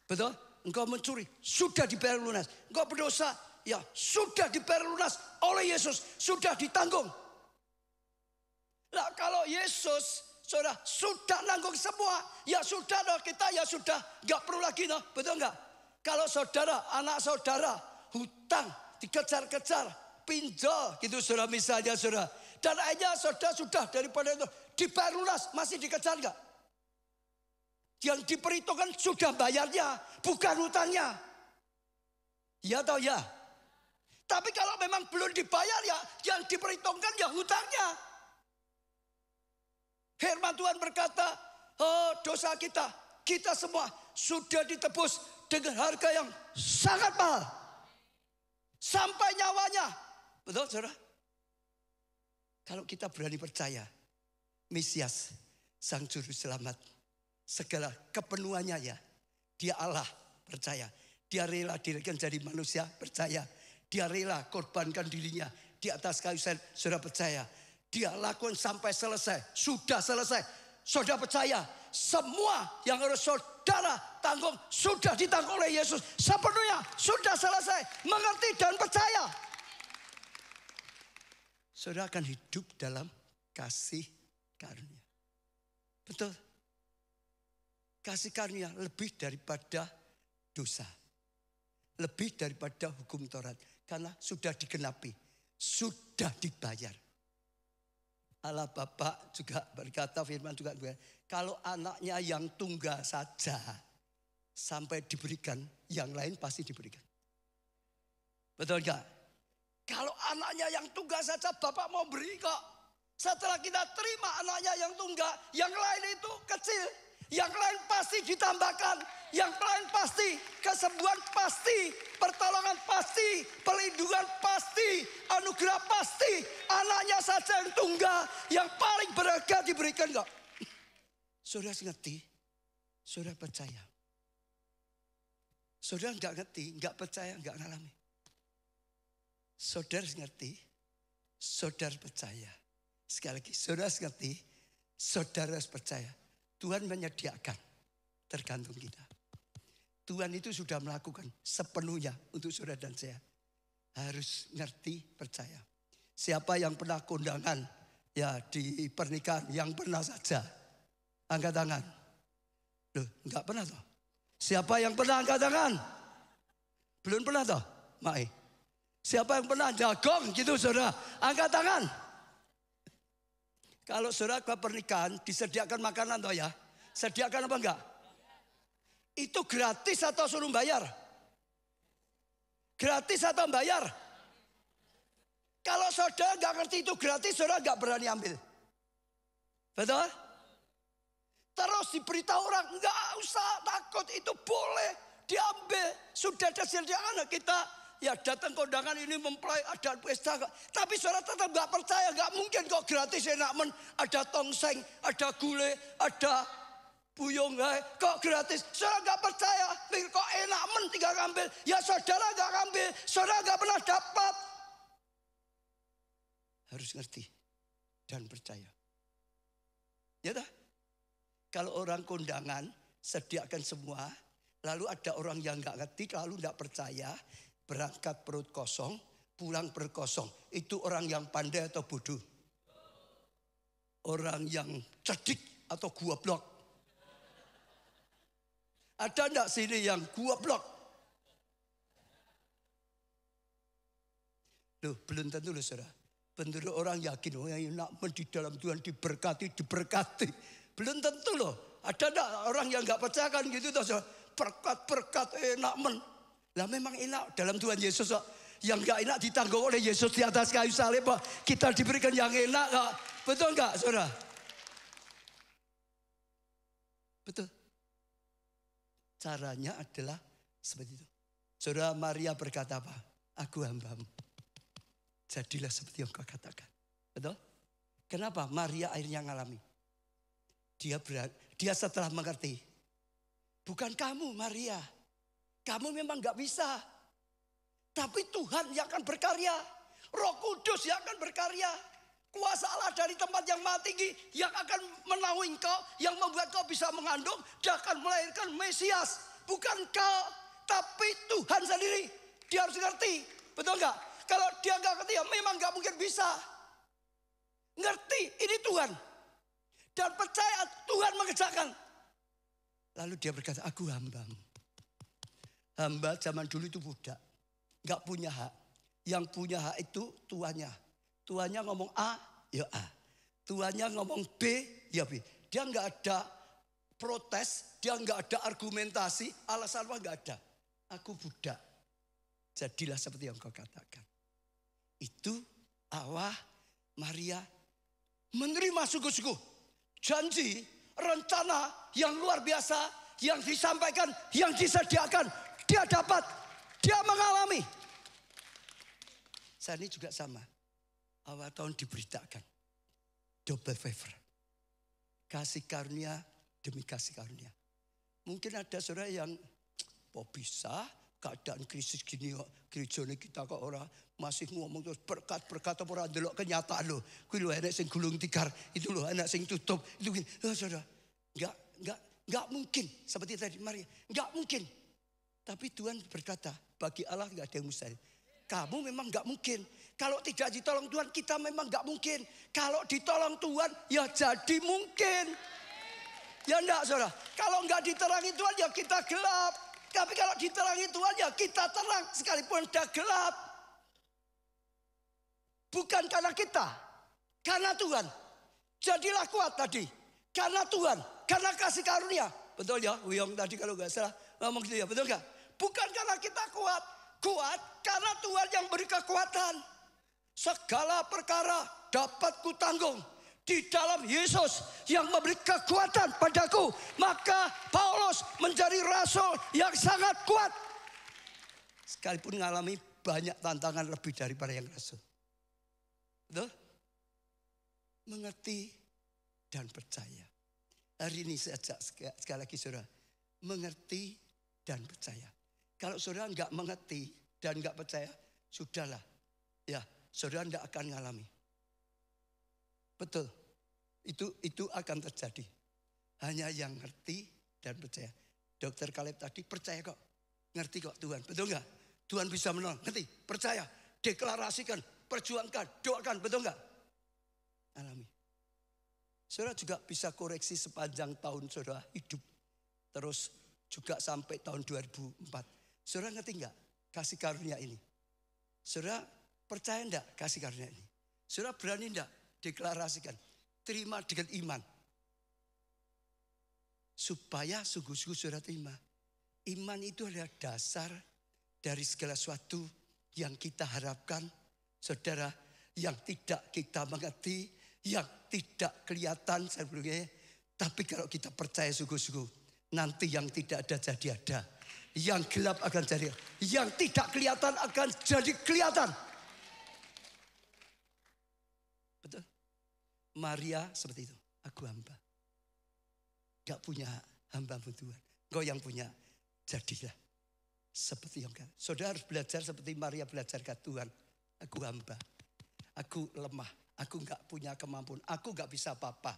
Betul? Engkau mencuri. Sudah dibayar lunas. Engkau berdosa. Ya sudah dibayar lunas oleh Yesus. Sudah ditanggung. Nah kalau Yesus saudara sudah nanggung semua. Ya sudah dong kita ya sudah. Gak perlu lagi dong. Betul gak? Kalau saudara, anak saudara. Hutang dikejar-kejar. Pinjol gitu saudara misalnya saudara. Dan akhirnya saudara sudah daripada itu. Dibayar lunas masih dikejar gak? Yang diperhitungkan sudah bayarnya. Bukan hutangnya. Ya atau ya? Tapi kalau memang belum dibayar ya. Yang diperhitungkan ya hutangnya. Firman Tuhan berkata, oh dosa kita semua sudah ditebus dengan harga yang sangat mahal. Sampai nyawanya. Betul saudara? Kalau kita berani percaya, Mesias, Sang Juru Selamat, segala kepenuhannya ya. Dia Allah, percaya. Dia rela dirikan jadi manusia, percaya. Dia rela korbankan dirinya di atas kayu salib, saudara percaya. Dia lakukan sampai selesai. Sudah selesai. Saudara percaya. Semua yang harus saudara tanggung. Sudah ditanggung oleh Yesus. Sepenuhnya sudah selesai. Mengerti dan percaya. Saudara akan hidup dalam kasih karunia. Betul. Kasih karunia lebih daripada dosa. Lebih daripada hukum Taurat. Karena sudah digenapi. Sudah dibayar. Allah Bapa juga berkata, firman juga kalau anaknya yang tunggal saja sampai diberikan, yang lain pasti diberikan. Betul enggak? Kalau anaknya yang tunggal saja Bapak mau beri kok. Setelah kita terima anaknya yang tunggal, yang lain itu kecil. Yang lain pasti ditambahkan. Yang lain pasti kesembuhan pasti. Pertolongan pasti. Perlindungan pasti. Anugerah pasti. Anaknya saja yang tunggal. Yang paling berharga diberikan kok. Saudara ngerti. Saudara percaya. Saudara enggak ngerti. Enggak percaya. Enggak ngalami. Saudara ngerti. Saudara percaya. Sekali lagi. Saudara ngerti. Saudara percaya. Tuhan menyediakan. Tergantung kita. Tuhan itu sudah melakukan sepenuhnya untuk saudara dan saya. Harus ngerti, percaya. Siapa yang pernah kondangan ya di pernikahan, yang pernah saja. Angkat tangan. Loh, enggak pernah toh? Siapa yang pernah angkat tangan? Belum pernah toh? Mai. Siapa yang pernah jagong gitu saudara? Angkat tangan. Kalau saudara ke pernikahan disediakan makanan toh ya? Sediakan apa enggak? Itu gratis atau suruh bayar? Gratis atau bayar? Kalau saudara nggak ngerti itu gratis, saudara nggak berani ambil. Betul? Terus diberitahu orang, nggak usah takut, itu boleh diambil. Sudah ada sediaan kita, ya datang kondangan ini mempelai ada pesta. Tapi saudara tetap nggak percaya, nggak mungkin kok gratis enak ada tongseng, ada gulai, ada buyung, kok gratis? Saudara nggak percaya, kok enak tinggal ngambil. Ya saudara nggak ngambil, saudara nggak pernah dapat. Harus ngerti dan percaya. Ya dah. Kalau orang kondangan sediakan semua, lalu ada orang yang nggak ngerti, lalu nggak percaya, berangkat perut kosong, pulang perut kosong. Itu orang yang pandai atau bodoh? Orang yang cerdik atau goblok? Ada enggak sini yang goblok? Loh, belum tentu loh saudara. Benar orang yakin, oh yang enak di dalam Tuhan diberkati. Belum tentu loh. Ada enggak orang yang enggak percaya kan gitu toh saudara. Berkat enak Lah memang enak dalam Tuhan Yesus kok. Yang enggak enak ditanggung oleh Yesus di atas kayu salib. Kita diberikan yang enak kok. Betul enggak saudara? Betul. Caranya adalah seperti itu. Saudara Maria berkata apa? Aku hamba-Mu. Jadilah seperti yang kau katakan. Betul? Kenapa Maria akhirnya ngalami? Dia setelah mengerti. Bukan kamu Maria. Kamu memang gak bisa. Tapi Tuhan yang akan berkarya. Roh Kudus yang akan berkarya. Kuasa Allah dari tempat yang maha tinggi yang akan menaungi engkau, yang membuat kau bisa mengandung dan akan melahirkan Mesias. Bukan kau, tapi Tuhan sendiri. Dia harus ngerti, betul enggak? Kalau dia enggak ngerti ya memang enggak mungkin bisa. Ngerti ini Tuhan. Dan percaya Tuhan mengerjakan. Lalu dia berkata, aku hamba-Mu. Hamba zaman dulu itu budak. Enggak punya hak. Yang punya hak itu tuannya. Tuannya ngomong A, ya A. Tuannya ngomong B, ya B. Dia nggak ada protes, dia nggak ada argumentasi, alasan apa nggak ada. Aku budak. Jadilah seperti yang kau katakan. Itu Allah, Maria menerima sungguh-sungguh janji, rencana yang luar biasa, yang disampaikan, yang disediakan. Dia dapat, dia mengalami. Saya ini juga sama. Awal tahun diberitakan double favor, kasih karunia demi kasih karunia. Mungkin ada saudara yang kok bisa keadaan krisis gini kok gerejane kita kok orang masih ngomong terus berkat apa ora ndelok kenyataan lho. Kuwi lho enek sing gulung tikar, itu lho anak sing tutup itu saudara. Enggak mungkin seperti tadi Maria, enggak mungkin. Tapi Tuhan berkata, bagi Allah enggak ada yang mustahil. Kamu memang enggak mungkin. Kalau tidak ditolong Tuhan, kita memang gak mungkin. Kalau ditolong Tuhan, ya jadi mungkin. Ya enggak saudara. Kalau enggak diterangi Tuhan, ya kita gelap. Tapi kalau diterangi Tuhan, ya kita terang. Sekalipun dah gelap. Bukan karena kita. Karena Tuhan. Jadilah kuat tadi. Karena Tuhan. Karena kasih karunia. Betul ya, Wiyong tadi kalau gak salah ngomong gitu ya. Betul gak? Bukan karena kita kuat. Kuat karena Tuhan yang beri kekuatan. Segala perkara dapat kutanggung di dalam Yesus yang memberi kekuatan padaku. Maka Paulus menjadi rasul yang sangat kuat. Sekalipun mengalami banyak tantangan lebih daripada yang rasul. Betul? Mengerti dan percaya. Hari ini saya ajak sekali lagi saudara. Mengerti dan percaya. Kalau saudara enggak mengerti dan enggak percaya, sudahlah. Ya, saudara tidak akan mengalami. Betul. Itu akan terjadi. Hanya yang ngerti dan percaya. Dokter Kaleb tadi percaya kok. Ngerti kok Tuhan, betul enggak? Tuhan bisa menolong, ngerti, percaya. Deklarasikan, perjuangkan, doakan, betul enggak? Alami. Saudara juga bisa koreksi sepanjang tahun saudara hidup. Terus juga sampai tahun 2004. Saudara ngerti enggak kasih karunia ini? Saudara percaya enggak kasih karunia ini? Saudara berani enggak deklarasikan? Terima dengan iman. Supaya sungguh-sungguh saudara terima. Iman itu adalah dasar dari segala sesuatu yang kita harapkan. Saudara, yang tidak kita mengerti, yang tidak kelihatan sebelumnya. Tapi kalau kita percaya sungguh-sungguh, nanti yang tidak ada jadi ada. Yang gelap akan jadi, yang tidak kelihatan akan jadi kelihatan. Betul? Maria seperti itu. Aku hamba. Gak punya hamba Tuhan. Engkau yang punya, jadilah seperti yang kan. Saudara harus belajar seperti Maria belajar ke Tuhan. Aku hamba. Aku lemah. Aku gak punya kemampuan. Aku gak bisa apa-apa.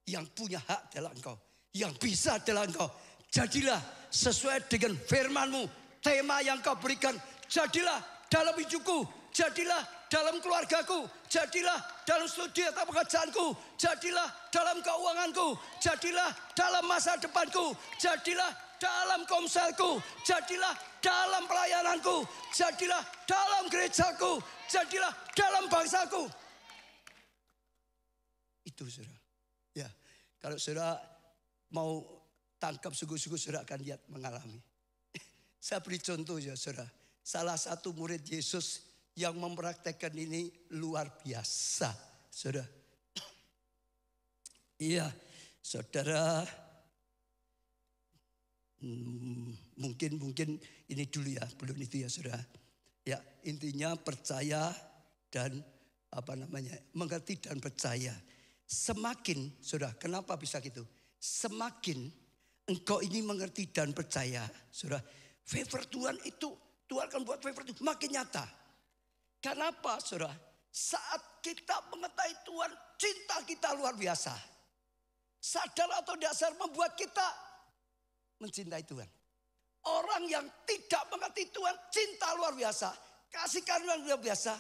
Yang punya hak adalah engkau. Yang bisa adalah engkau. Jadilah sesuai dengan firman-Mu. Tema yang kau berikan. Jadilah dalam hidupku. Jadilah dalam keluargaku. Jadilah dalam studi atau pekerjaanku. Jadilah dalam keuanganku. Jadilah dalam masa depanku. Jadilah dalam komselku. Jadilah dalam pelayananku. Jadilah dalam gerejaku. Jadilah dalam bangsaku. Itu saudara. Ya, kalau saudara mau tangkap sungguh-sungguh saudara akan lihat mengalami. Saya beri contoh ya saudara. Salah satu murid Yesus yang mempraktekkan ini luar biasa. Saudara. Iya saudara. Mungkin ini dulu ya. Belum itu ya saudara. Ya intinya percaya dan mengerti dan percaya. Semakin saudara, kenapa bisa gitu? Semakin engkau ini mengerti dan percaya, saudara, favor Tuhan itu, Tuhan akan buat favor itu makin nyata. Kenapa saudara? Saat kita mengetahui Tuhan, cinta kita luar biasa. Sadar atau dasar membuat kita mencintai Tuhan. Orang yang tidak mengerti Tuhan, cinta luar biasa. Kasih karunia luar biasa,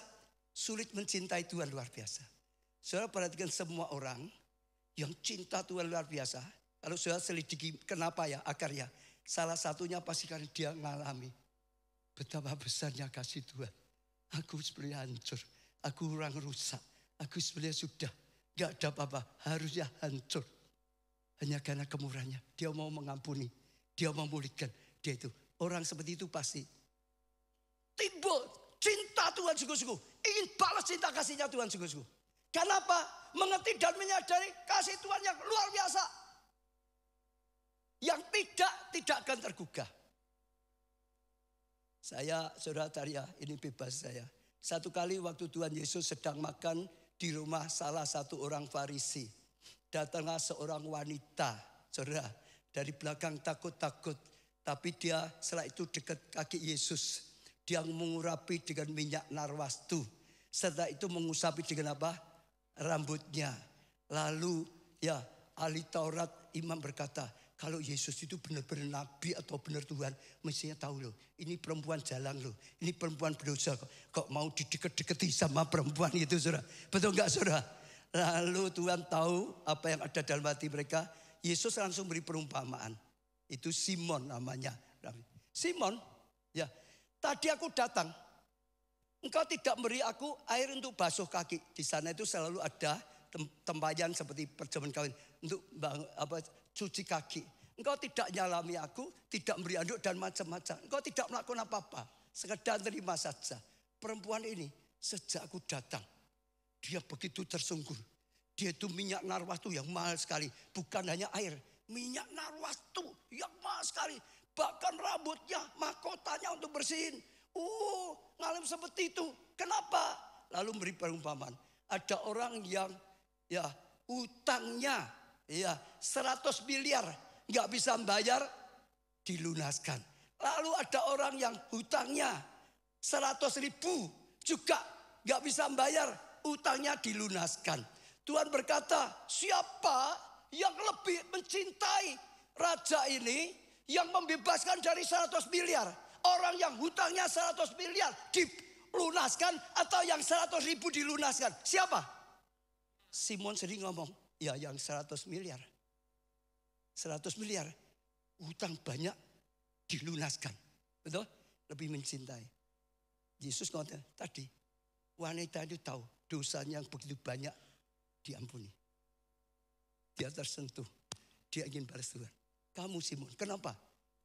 sulit mencintai Tuhan luar biasa. Saudara perhatikan semua orang yang cinta Tuhan luar biasa. Kalau saudara selidiki kenapa ya akarnya. Salah satunya pasti karena dia mengalami betapa besarnya kasih Tuhan. Aku sebenarnya hancur. Aku orang rusak. Aku sebenarnya sudah gak ada apa-apa. Harusnya hancur. Hanya karena kemurahannya. Dia mau mengampuni. Dia mau memulihkan. Dia itu. Orang seperti itu pasti timbul cinta Tuhan sungguh-sungguh. Ingin balas cinta kasihnya Tuhan sungguh-sungguh. Kenapa? Mengerti dan menyadari kasih Tuhan yang luar biasa. Yang tidak akan tergugah. Saya, saudara Tarya, ini bebas saya. Satu kali waktu Tuhan Yesus sedang makan di rumah salah satu orang Farisi. Datanglah seorang wanita, saudara, dari belakang takut-takut. Tapi dia setelah itu dekat kaki Yesus. Dia mengurapi dengan minyak narwastu. Setelah itu mengusapi dengan apa? Rambutnya. Lalu ya ahli Taurat imam berkata, kalau Yesus itu benar-benar nabi atau benar Tuhan, mestinya tahu loh. Ini perempuan jalan loh. Ini perempuan berdosa. Kok mau dideket-deketi sama perempuan itu saudara. Betul enggak saudara? Lalu Tuhan tahu apa yang ada dalam hati mereka. Yesus langsung beri perumpamaan. Itu Simon namanya. Simon, ya tadi aku datang. Engkau tidak beri aku air untuk basuh kaki. Di sana itu selalu ada tempayan seperti perjamuan kawin. Untuk cuci kaki. Engkau tidak nyalami aku, tidak beri anduk dan macam-macam. Engkau tidak melakukan apa-apa. Sekedar terima saja. Perempuan ini sejak aku datang. Dia begitu tersungkur. Dia itu minyak narwastu yang mahal sekali. Bukan hanya air. Minyak narwastu yang mahal sekali. Bahkan rambutnya, mahkotanya untuk bersihin. Ngalim seperti itu. Kenapa? Lalu beri perumpamaan. Ada orang yang ya utangnya ya 100 miliar nggak bisa bayar, dilunaskan. Lalu ada orang yang hutangnya 100.000 juga nggak bisa bayar, utangnya dilunaskan. Tuhan berkata, siapa yang lebih mencintai raja ini Yang membebaskan dari 100 miliar. Orang yang hutangnya 100 miliar dilunaskan atau yang 100 ribu dilunaskan. Siapa? Simon sering ngomong, ya yang 100 miliar. 100 miliar. Hutang banyak dilunaskan. Betul? Lebih mencintai. Yesus ngomong tadi, wanita itu tahu dosanya yang begitu banyak diampuni. Dia tersentuh. Dia ingin balas Tuhan. Kamu Simon, kenapa?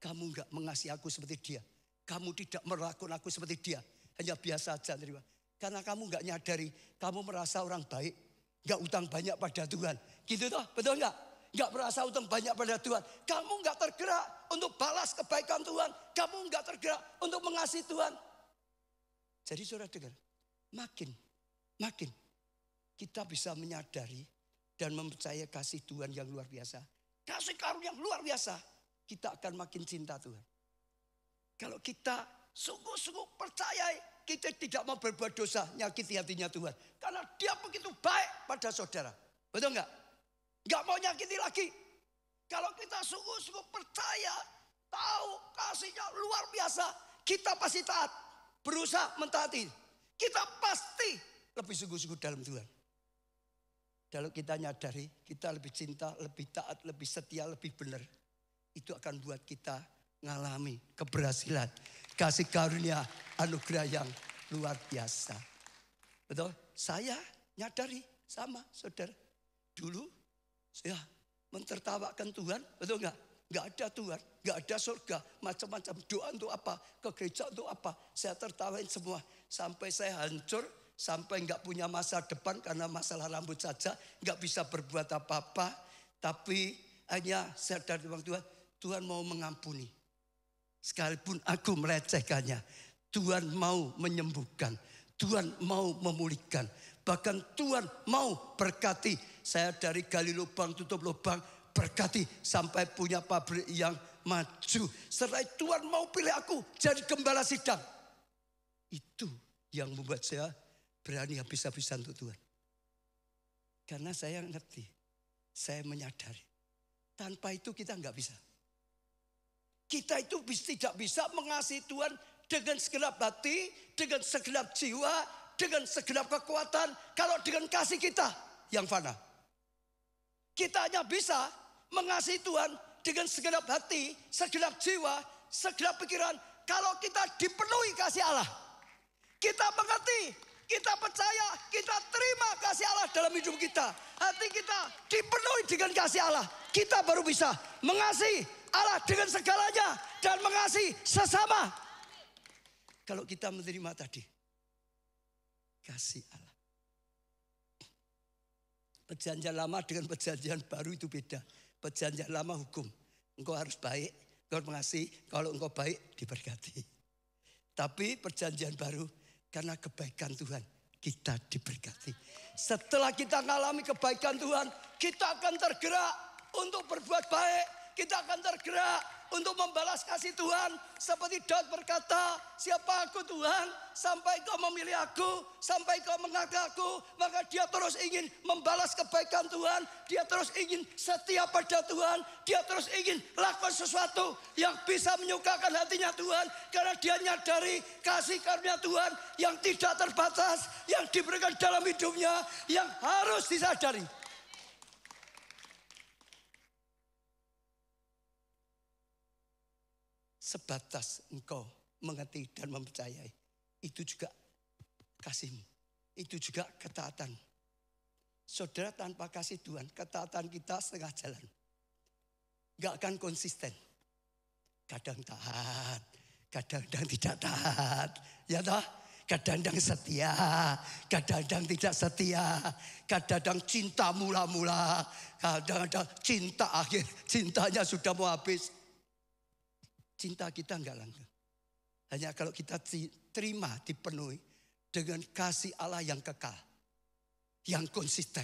Kamu enggak mengasihi aku seperti dia. Kamu tidak melakukan aku seperti dia. Hanya biasa saja terima. Karena kamu enggak nyadari, kamu merasa orang baik. Enggak utang banyak pada Tuhan. Gitu toh, betul enggak? Enggak merasa utang banyak pada Tuhan. Kamu enggak tergerak untuk balas kebaikan Tuhan. Kamu enggak tergerak untuk mengasihi Tuhan. Jadi saudara dengar, makin kita bisa menyadari dan mempercayai kasih Tuhan yang luar biasa. Kasih karunia yang luar biasa. Kita akan makin cinta Tuhan. Kalau kita sungguh-sungguh percaya kita tidak mau berbuat dosa, nyakiti hatinya Tuhan. Karena dia begitu baik pada saudara. Betul enggak? Enggak mau nyakiti lagi. Kalau kita sungguh-sungguh percaya, tahu kasihnya luar biasa, kita pasti taat. Berusaha mentaati. Kita pasti lebih sungguh-sungguh dalam Tuhan. Kalau kita nyadari, kita lebih cinta, lebih taat, lebih setia, lebih benar. Itu akan buat kita ngalami keberhasilan. Kasih karunia, anugerah yang luar biasa. Betul? Saya nyadari sama saudara. Dulu saya mentertawakan Tuhan, betul enggak? Enggak ada Tuhan, enggak ada surga, macam-macam doa untuk apa, ke gereja untuk apa. Saya tertawain semua sampai saya hancur. Sampai enggak punya masa depan karena masalah rambut saja. Enggak bisa berbuat apa-apa. Tapi hanya sadar dengan Tuhan. Tuhan mau mengampuni. Sekalipun aku melecehkannya. Tuhan mau menyembuhkan. Tuhan mau memulihkan. Bahkan Tuhan mau berkati. Saya dari gali lubang tutup lubang. Berkati sampai punya pabrik yang maju. Setelah Tuhan mau pilih aku jadi gembala sidang. Itu yang membuat saya berani habis-habisan untuk Tuhan. Karena saya ngerti, saya menyadari. Tanpa itu kita nggak bisa. Kita itu tidak bisa mengasihi Tuhan dengan segenap hati, dengan segenap jiwa, dengan segenap kekuatan. Kalau dengan kasih kita yang fana. Kita hanya bisa mengasihi Tuhan dengan segenap hati, segenap jiwa, segenap pikiran. Kalau kita dipenuhi kasih Allah. Kita mengerti, kita percaya, kita terima kasih Allah dalam hidup kita. Hati kita dipenuhi dengan kasih Allah. Kita baru bisa mengasihi Allah dengan segalanya dan mengasihi sesama. Kalau kita menerima tadi, kasih Allah. Perjanjian lama dengan perjanjian baru itu beda. Perjanjian lama hukum. Engkau harus baik, engkau mengasihi. Kalau engkau baik, diberkati. Tapi perjanjian baru, karena kebaikan Tuhan, kita diberkati. Setelah kita mengalami kebaikan Tuhan, kita akan tergerak untuk berbuat baik. Kita akan tergerak untuk membalas kasih Tuhan. Seperti Daud berkata, siapa aku Tuhan? Sampai kau memilih aku, sampai kau mengangkat aku. Maka dia terus ingin membalas kebaikan Tuhan. Dia terus ingin setia pada Tuhan. Dia terus ingin lakukan sesuatu yang bisa menyukakan hatinya Tuhan. Karena dia nyadari kasih karunia Tuhan yang tidak terbatas. Yang diberikan dalam hidupnya, yang harus disadari. Sebatas engkau mengerti dan mempercayai. Itu juga kasihmu. Itu juga ketaatan. Saudara, tanpa kasih Tuhan, ketaatan kita setengah jalan. Gak akan konsisten. Kadang taat, kadang-kadang tidak taat. Ya toh? Kadang-kadang setia, kadang-kadang tidak setia. Kadang-kadang cinta mula-mula, kadang-kadang cinta akhir. Cintanya sudah mau habis. Cinta kita enggak langgeng. Hanya kalau kita terima, dipenuhi dengan kasih Allah yang kekal. Yang konsisten.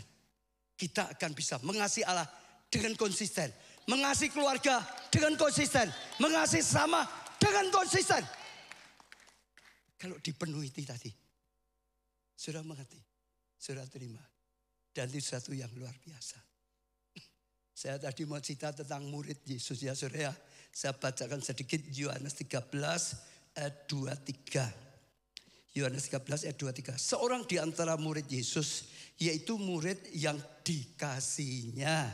Kita akan bisa mengasihi Allah dengan konsisten. Mengasihi keluarga dengan konsisten. Mengasihi sama dengan konsisten. Kalau dipenuhi itu tadi. Sudah mengerti. Sudah terima. Dan itu satu yang luar biasa. Saya tadi mau cerita tentang murid Yesus ya saudara. Saya bacakan sedikit Yohanes 13 ayat 23. Yohanes 13 ayat 23. Seorang di antara murid Yesus, yaitu murid yang dikasihinya,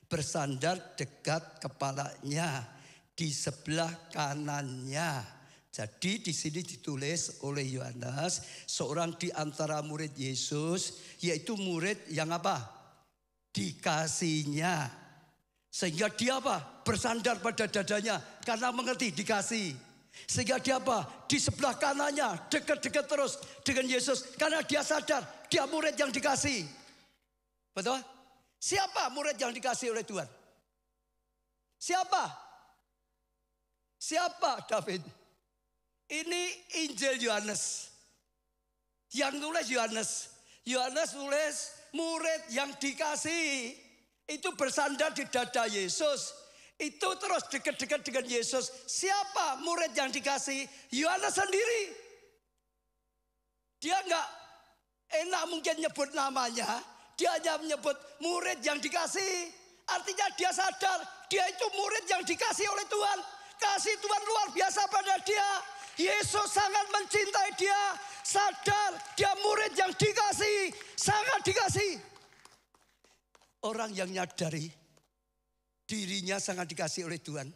bersandar dekat kepalanya di sebelah kanannya. Jadi di sini ditulis oleh Yohanes, seorang di antara murid Yesus, yaitu murid yang apa? Dikasihinya. Sehingga dia apa? Bersandar pada dadanya karena mengerti dikasih. Sehingga dia apa? Di sebelah kanannya, dekat-dekat terus dengan Yesus karena dia sadar dia murid yang dikasih. Betul? Siapa murid yang dikasih oleh Tuhan? Siapa? Siapa David? Ini Injil Yohanes. Yang nulis Yohanes. Yohanes nulis murid yang dikasih. Itu bersandar di dada Yesus. Itu terus dekat-dekat dengan Yesus. Siapa murid yang dikasih? Yohanes sendiri. Dia enggak enak mungkin nyebut namanya. Dia hanya menyebut murid yang dikasih. Artinya dia sadar dia itu murid yang dikasih oleh Tuhan. Kasih Tuhan luar biasa pada dia. Yesus sangat mencintai dia. Sadar dia murid yang dikasih. Sangat dikasih. Orang yang nyadari dirinya sangat dikasih oleh Tuhan,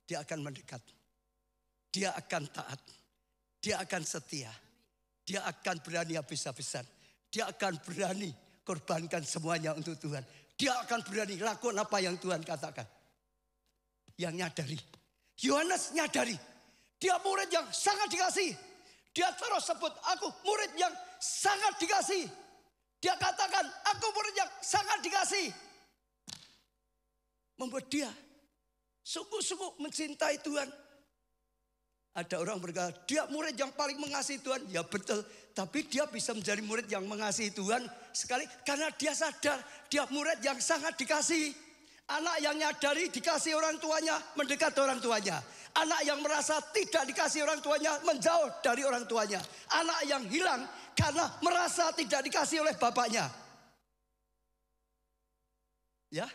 dia akan mendekat. Dia akan taat. Dia akan setia. Dia akan berani habis-habisan. Dia akan berani korbankan semuanya untuk Tuhan. Dia akan berani lakukan apa yang Tuhan katakan. Yang nyadari. Yohanes nyadari. Dia murid yang sangat dikasih. Dia terus sebut, aku murid yang sangat dikasih. Dia katakan, aku murid yang sangat dikasih. Membuat dia sungguh-sungguh mencintai Tuhan. Ada orang berkata, dia murid yang paling mengasihi Tuhan. Ya betul, tapi dia bisa menjadi murid yang mengasihi Tuhan sekali karena dia sadar dia murid yang sangat dikasihi. Anak yang nyadari dikasih orang tuanya, mendekat orang tuanya. Anak yang merasa tidak dikasih orang tuanya, menjauh dari orang tuanya. Anak yang hilang karena merasa tidak dikasih oleh bapaknya. Ya.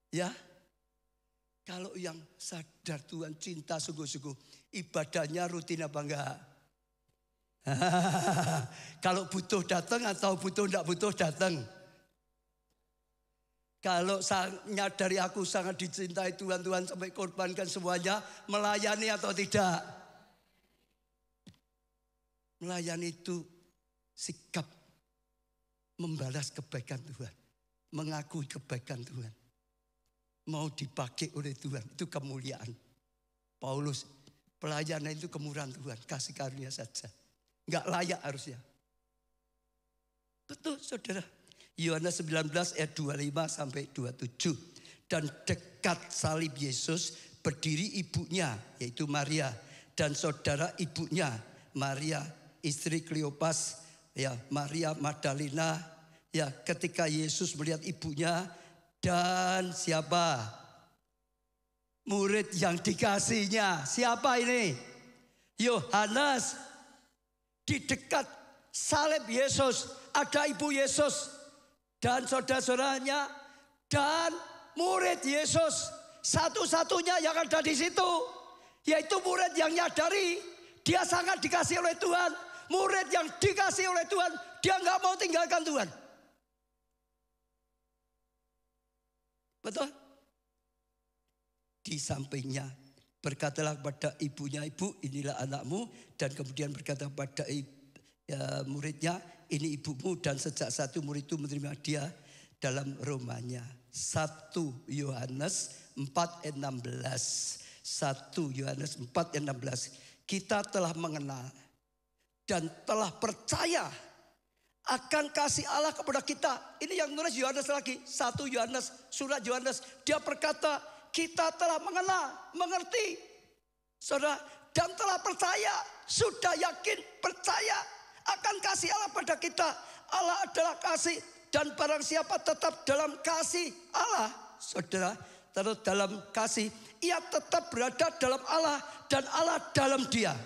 Ya. Kalau yang sadar Tuhan cinta sungguh-sungguh, ibadahnya rutin apa enggak? Kalau butuh datang atau enggak butuh datang? Kalau nyadari aku sangat dicintai Tuhan sampai korbankan semuanya, melayani atau tidak? Melayani itu sikap membalas kebaikan Tuhan, mengakui kebaikan Tuhan. Mau dipakai oleh Tuhan, itu kemuliaan. Paulus, pelayanan itu kemurahan Tuhan, kasih karunia saja. Enggak layak harusnya. Betul saudara. Yohanes 19 ayat 25 sampai 27. Dan dekat salib Yesus berdiri ibunya, yaitu Maria. Dan saudara ibunya, Maria istri Kleopas, ya Maria Magdalena. Ya, ketika Yesus melihat ibunya dan siapa? Murid yang dikasihnya. Siapa ini? Yohanes. Di dekat salib Yesus ada ibu Yesus dan saudara-saudaranya dan murid Yesus. Satu-satunya yang ada di situ yaitu murid yang nyadari dia sangat dikasih oleh Tuhan. Murid yang dikasih oleh Tuhan, dia nggak mau tinggalkan Tuhan. Betul? Di sampingnya berkatalah kepada ibunya, ibu inilah anakmu. Dan kemudian berkata kepada muridnya, ini ibumu. Dan sejak satu murid itu menerima dia dalam rumahnya. 1 Yohanes 4 ayat 16. 1 Yohanes 4 ayat 16. Kita telah mengenal dan telah percaya akan kasih Allah kepada kita. Ini yang nulis Yohanes lagi. 1 Yohanes, surat Yohanes. Dia berkata, kita telah mengenal, mengerti. Saudara, dan telah percaya, sudah yakin, percaya akan kasih Allah pada kita. Allah adalah kasih. Dan barang siapa tetap dalam kasih Allah, saudara, terus dalam kasih, ia tetap berada dalam Allah dan Allah dalam dia.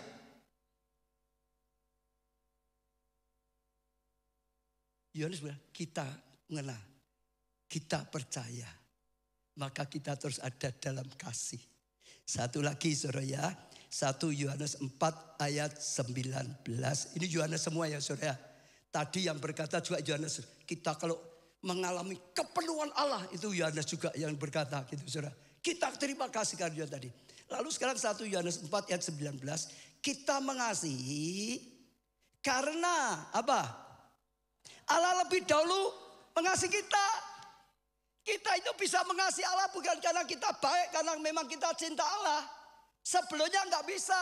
Yohanes bilang, kita mengenal, kita percaya. maka kita terus ada dalam kasih. Satu lagi saudara ya. 1 Yohanes 4 ayat 19. Ini Yohanes semua ya saudara. Tadi yang berkata juga Yohanes. Kita kalau mengalami kepenuhan Allah, itu Yohanes juga yang berkata gitu saudara. Kita terima kasih karena tadi. Lalu sekarang 1 Yohanes 4 ayat 19. Kita mengasihi karena apa? Allah lebih dahulu mengasihi kita. Kita itu bisa mengasihi Allah bukan karena kita baik, karena memang kita cinta Allah. Sebelumnya nggak bisa.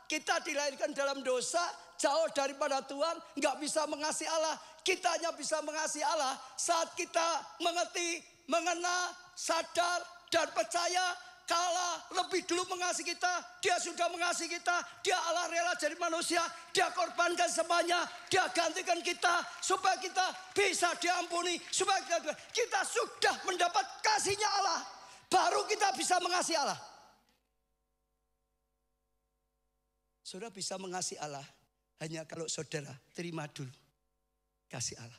Kita dilahirkan dalam dosa, jauh daripada Tuhan, nggak bisa mengasihi Allah. Kita hanya bisa mengasihi Allah saat kita mengerti, mengenal, sadar, dan percaya kalau lebih dulu mengasihi kita, dia sudah mengasihi kita, dia Allah rela jadi manusia, dia korbankan semuanya, dia gantikan kita supaya kita bisa diampuni, supaya kita sudah mendapat kasihnya Allah, baru kita bisa mengasihi Allah. Saudara bisa mengasihi Allah hanya kalau saudara terima dulu kasih Allah.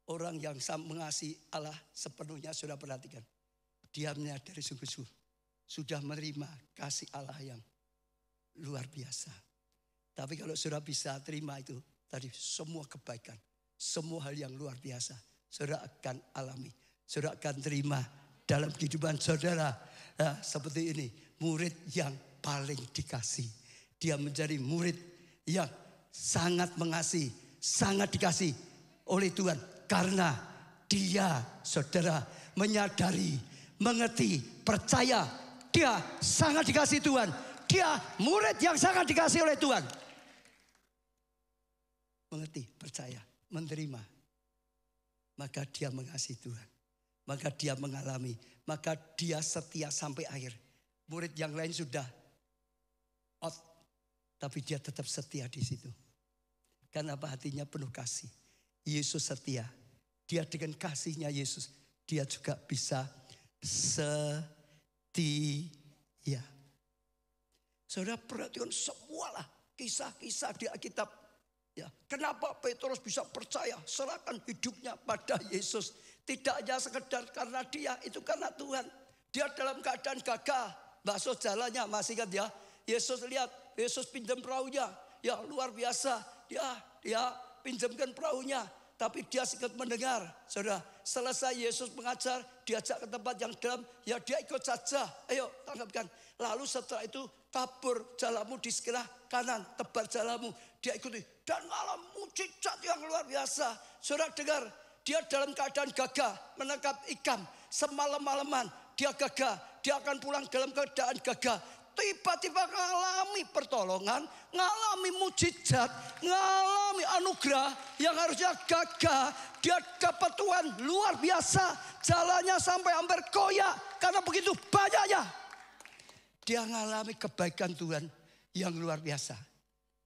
Orang yang mengasihi Allah sepenuhnya saudara perhatikan. Dia menyadari sungguh-sungguh sudah menerima kasih Allah yang luar biasa. Tapi kalau saudara bisa terima itu tadi semua kebaikan, semua hal yang luar biasa, saudara akan alami, saudara akan terima dalam kehidupan saudara. Nah, seperti ini, murid yang paling dikasih. Dia menjadi murid yang sangat mengasihi, sangat dikasih oleh Tuhan. Karena dia saudara menyadari, mengerti, percaya dia sangat dikasih Tuhan. Dia murid yang sangat dikasih oleh Tuhan. Mengerti, percaya, menerima. Maka dia mengasihi Tuhan. Maka dia mengalami. Maka dia setia sampai akhir. Murid yang lain sudah out. Tapi dia tetap setia di situ. Karena apa? Hatinya penuh kasih. Yesus setia. Dia dengan kasihnya Yesus. Dia juga bisa setia. Saudara perhatikan semualah kisah-kisah di Alkitab. Ya, kenapa Petrus bisa percaya serahkan hidupnya pada Yesus. Tidak hanya sekedar karena dia, itu karena Tuhan. Dia dalam keadaan gagah. Bakso jalannya masih kan ya. Yesus lihat, Yesus pinjam perahunya. Ya luar biasa. Dia pinjamkan perahunya. Tapi dia sedikit mendengar. Saudara, selesai Yesus mengajar, diajak ke tempat yang dalam. Ya dia ikut saja. Ayo tanggapkan. Lalu setelah itu tabur jalamu di sebelah kanan. Tebar jalamu. Dia ikuti. Dan malam mujizat yang luar biasa. Saudara dengar. Dia dalam keadaan gagah. Menangkap ikan. Semalam-malaman. Dia gagah. Dia akan pulang dalam keadaan gagah. Tiba-tiba ngalami pertolongan, ngalami mujizat, ngalami anugerah yang harusnya gagah. Dia dapat Tuhan luar biasa. Jalannya sampai hampir koyak karena begitu banyaknya. Dia ngalami kebaikan Tuhan yang luar biasa.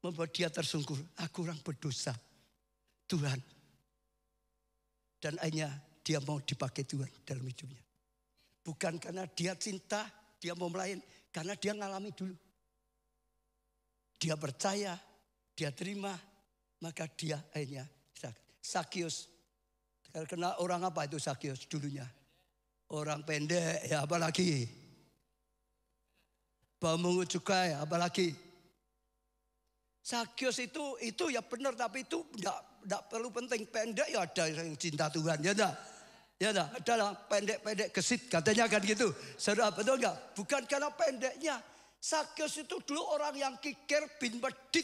Membuat dia tersungkur, aku orang berdosa. Tuhan. Dan akhirnya dia mau dipakai Tuhan dalam hidupnya. Bukan karena dia cinta, dia mau melayani. Karena dia ngalami dulu. Dia percaya, dia terima, maka dia akhirnya Sakius. Karena orang apa itu Sakius dulunya? Orang pendek, ya apalagi? Pemungut cukai, apalagi? Sakius itu ya benar, tapi itu enggak perlu penting. Pendek ya ada yang cinta Tuhan, ya enggak? Ya adalah pendek-pendek gesit katanya kan gitu. Saudara betul enggak? Bukan karena pendeknya. Sakius itu dulu orang yang kikir bin medit.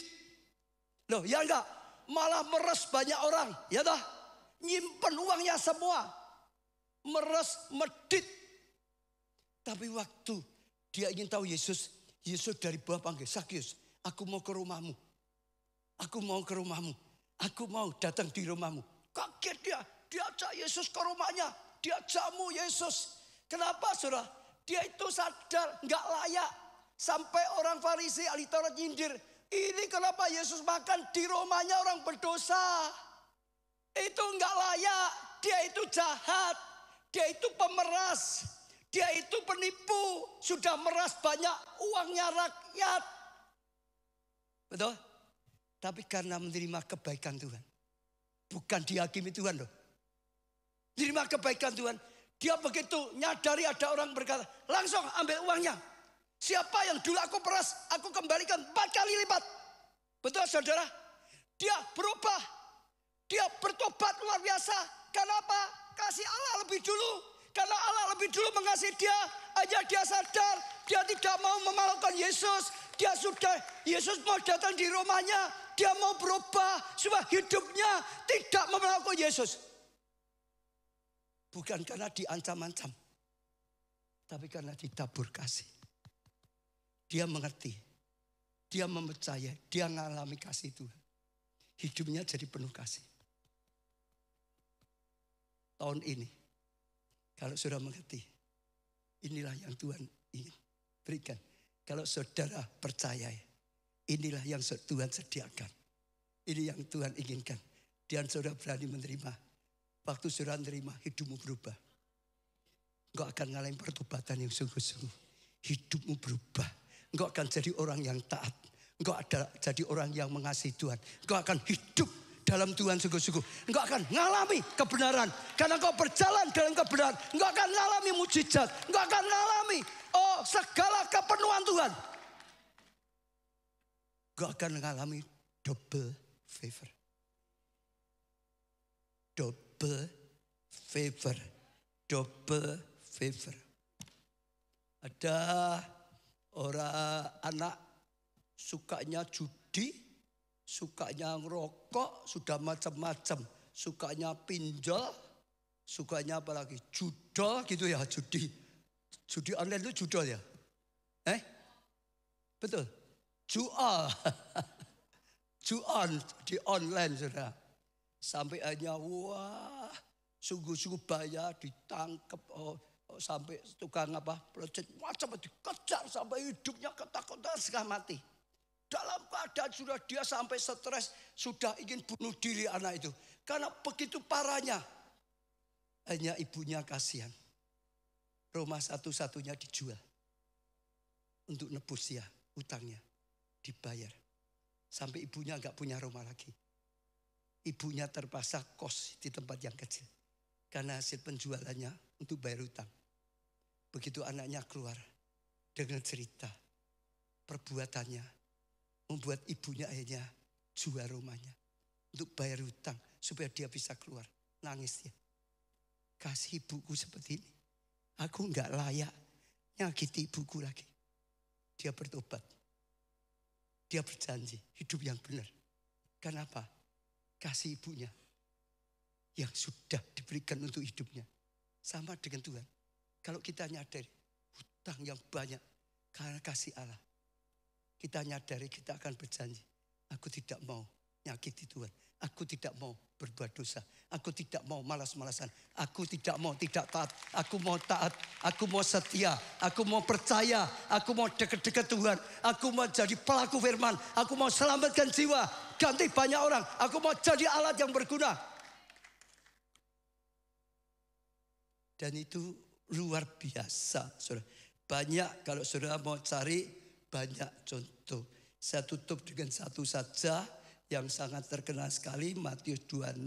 Loh ya enggak? Malah meres banyak orang. Ya dah. Nyimpen uangnya semua. Meres medit. Tapi waktu dia ingin tahu Yesus dari bawah panggil. Sakius, aku mau ke rumahmu. Aku mau ke rumahmu. Aku mau datang di rumahmu. Kaget dia. Dia ajak Yesus ke rumahnya. Dia jamu Yesus. Kenapa saudara? Dia itu sadar gak layak. Sampai orang Farisi ahli Taurat nyindir. Ini kenapa Yesus makan di rumahnya orang berdosa. Itu gak layak. Dia itu jahat. Dia itu pemeras. Dia itu penipu. Sudah meras banyak uangnya rakyat. Betul? Tapi karena menerima kebaikan Tuhan. Bukan dihakimi Tuhan loh. Terima kebaikan Tuhan. Dia begitu nyadari ada orang berkata, langsung ambil uangnya. Siapa yang dulu aku peras, aku kembalikan 4 kali lipat. Betul saudara? Dia berubah. Dia bertobat luar biasa. Kenapa? Kasih Allah lebih dulu. Karena Allah lebih dulu mengasihi dia. Hanya dia sadar, dia tidak mau memalukan Yesus. Yesus mau datang di rumahnya. Dia mau berubah supaya hidupnya tidak memalukan Yesus. Bukan karena diancam-ancam. Tapi karena ditabur kasih. Dia mengerti. Dia mempercayai. Dia mengalami kasih Tuhan. Hidupnya jadi penuh kasih. Tahun ini. Kalau saudara mengerti. Inilah yang Tuhan ingin berikan. Kalau saudara percayai. Inilah yang Tuhan sediakan. Ini yang Tuhan inginkan. Dan saudara berani menerima. Waktu saudara menerima, hidupmu berubah. Engkau akan ngalamin pertobatan yang sungguh-sungguh. Hidupmu berubah. Engkau akan jadi orang yang taat. Engkau ada jadi orang yang mengasihi Tuhan. Engkau akan hidup dalam Tuhan sungguh-sungguh. Engkau akan mengalami kebenaran. Karena engkau berjalan dalam kebenaran. Engkau akan mengalami mujizat. Engkau akan mengalami segala kepenuhan Tuhan. Engkau akan mengalami double favor. Double favor. Double favor. Ada orang anak sukanya judi, sukanya ngerokok, sudah macam-macam. Sukanya pinjol, sukanya apalagi judol gitu ya, judi. Judi online itu judol ya? Betul? Jual. Jual di online saudara. Sampai hanya wah sungguh-sungguh bayar ditangkap sampai tukang pelecehan macam dikejar sampai hidupnya ketakutan setengah mati. Dalam keadaan sudah dia sampai stres sudah ingin bunuh diri anak itu karena begitu parahnya. Hanya ibunya kasihan. Rumah satu-satunya dijual untuk nebus ya utangnya dibayar sampai ibunya nggak punya rumah lagi. Ibunya terpaksa kos di tempat yang kecil. Karena hasil penjualannya untuk bayar utang. Begitu anaknya keluar dengan cerita. Perbuatannya membuat ibunya akhirnya jual rumahnya. Untuk bayar utang supaya dia bisa keluar. Nangis dia. Kasih ibuku seperti ini. Aku enggak layak nyakiti ibuku lagi. Dia bertobat. Dia berjanji hidup yang benar. Kenapa? Kasih ibunya yang sudah diberikan untuk hidupnya. Sama dengan Tuhan. Kalau kita nyadari hutang yang banyak karena kasih Allah. Kita nyadari kita akan berjanji. Aku tidak mau nyakiti Tuhan. Aku tidak mau berbuat dosa. Aku tidak mau malas-malasan. Aku tidak mau tidak taat. Aku mau taat. Aku mau setia. Aku mau percaya. Aku mau dekat-dekat Tuhan. Aku mau jadi pelaku firman. Aku mau selamatkan jiwa. Ganti banyak orang. Aku mau jadi alat yang berguna. Dan itu luar biasa. Saudara. Banyak kalau saudara mau cari banyak contoh. Saya tutup dengan satu saja yang sangat terkenal sekali. Matius 26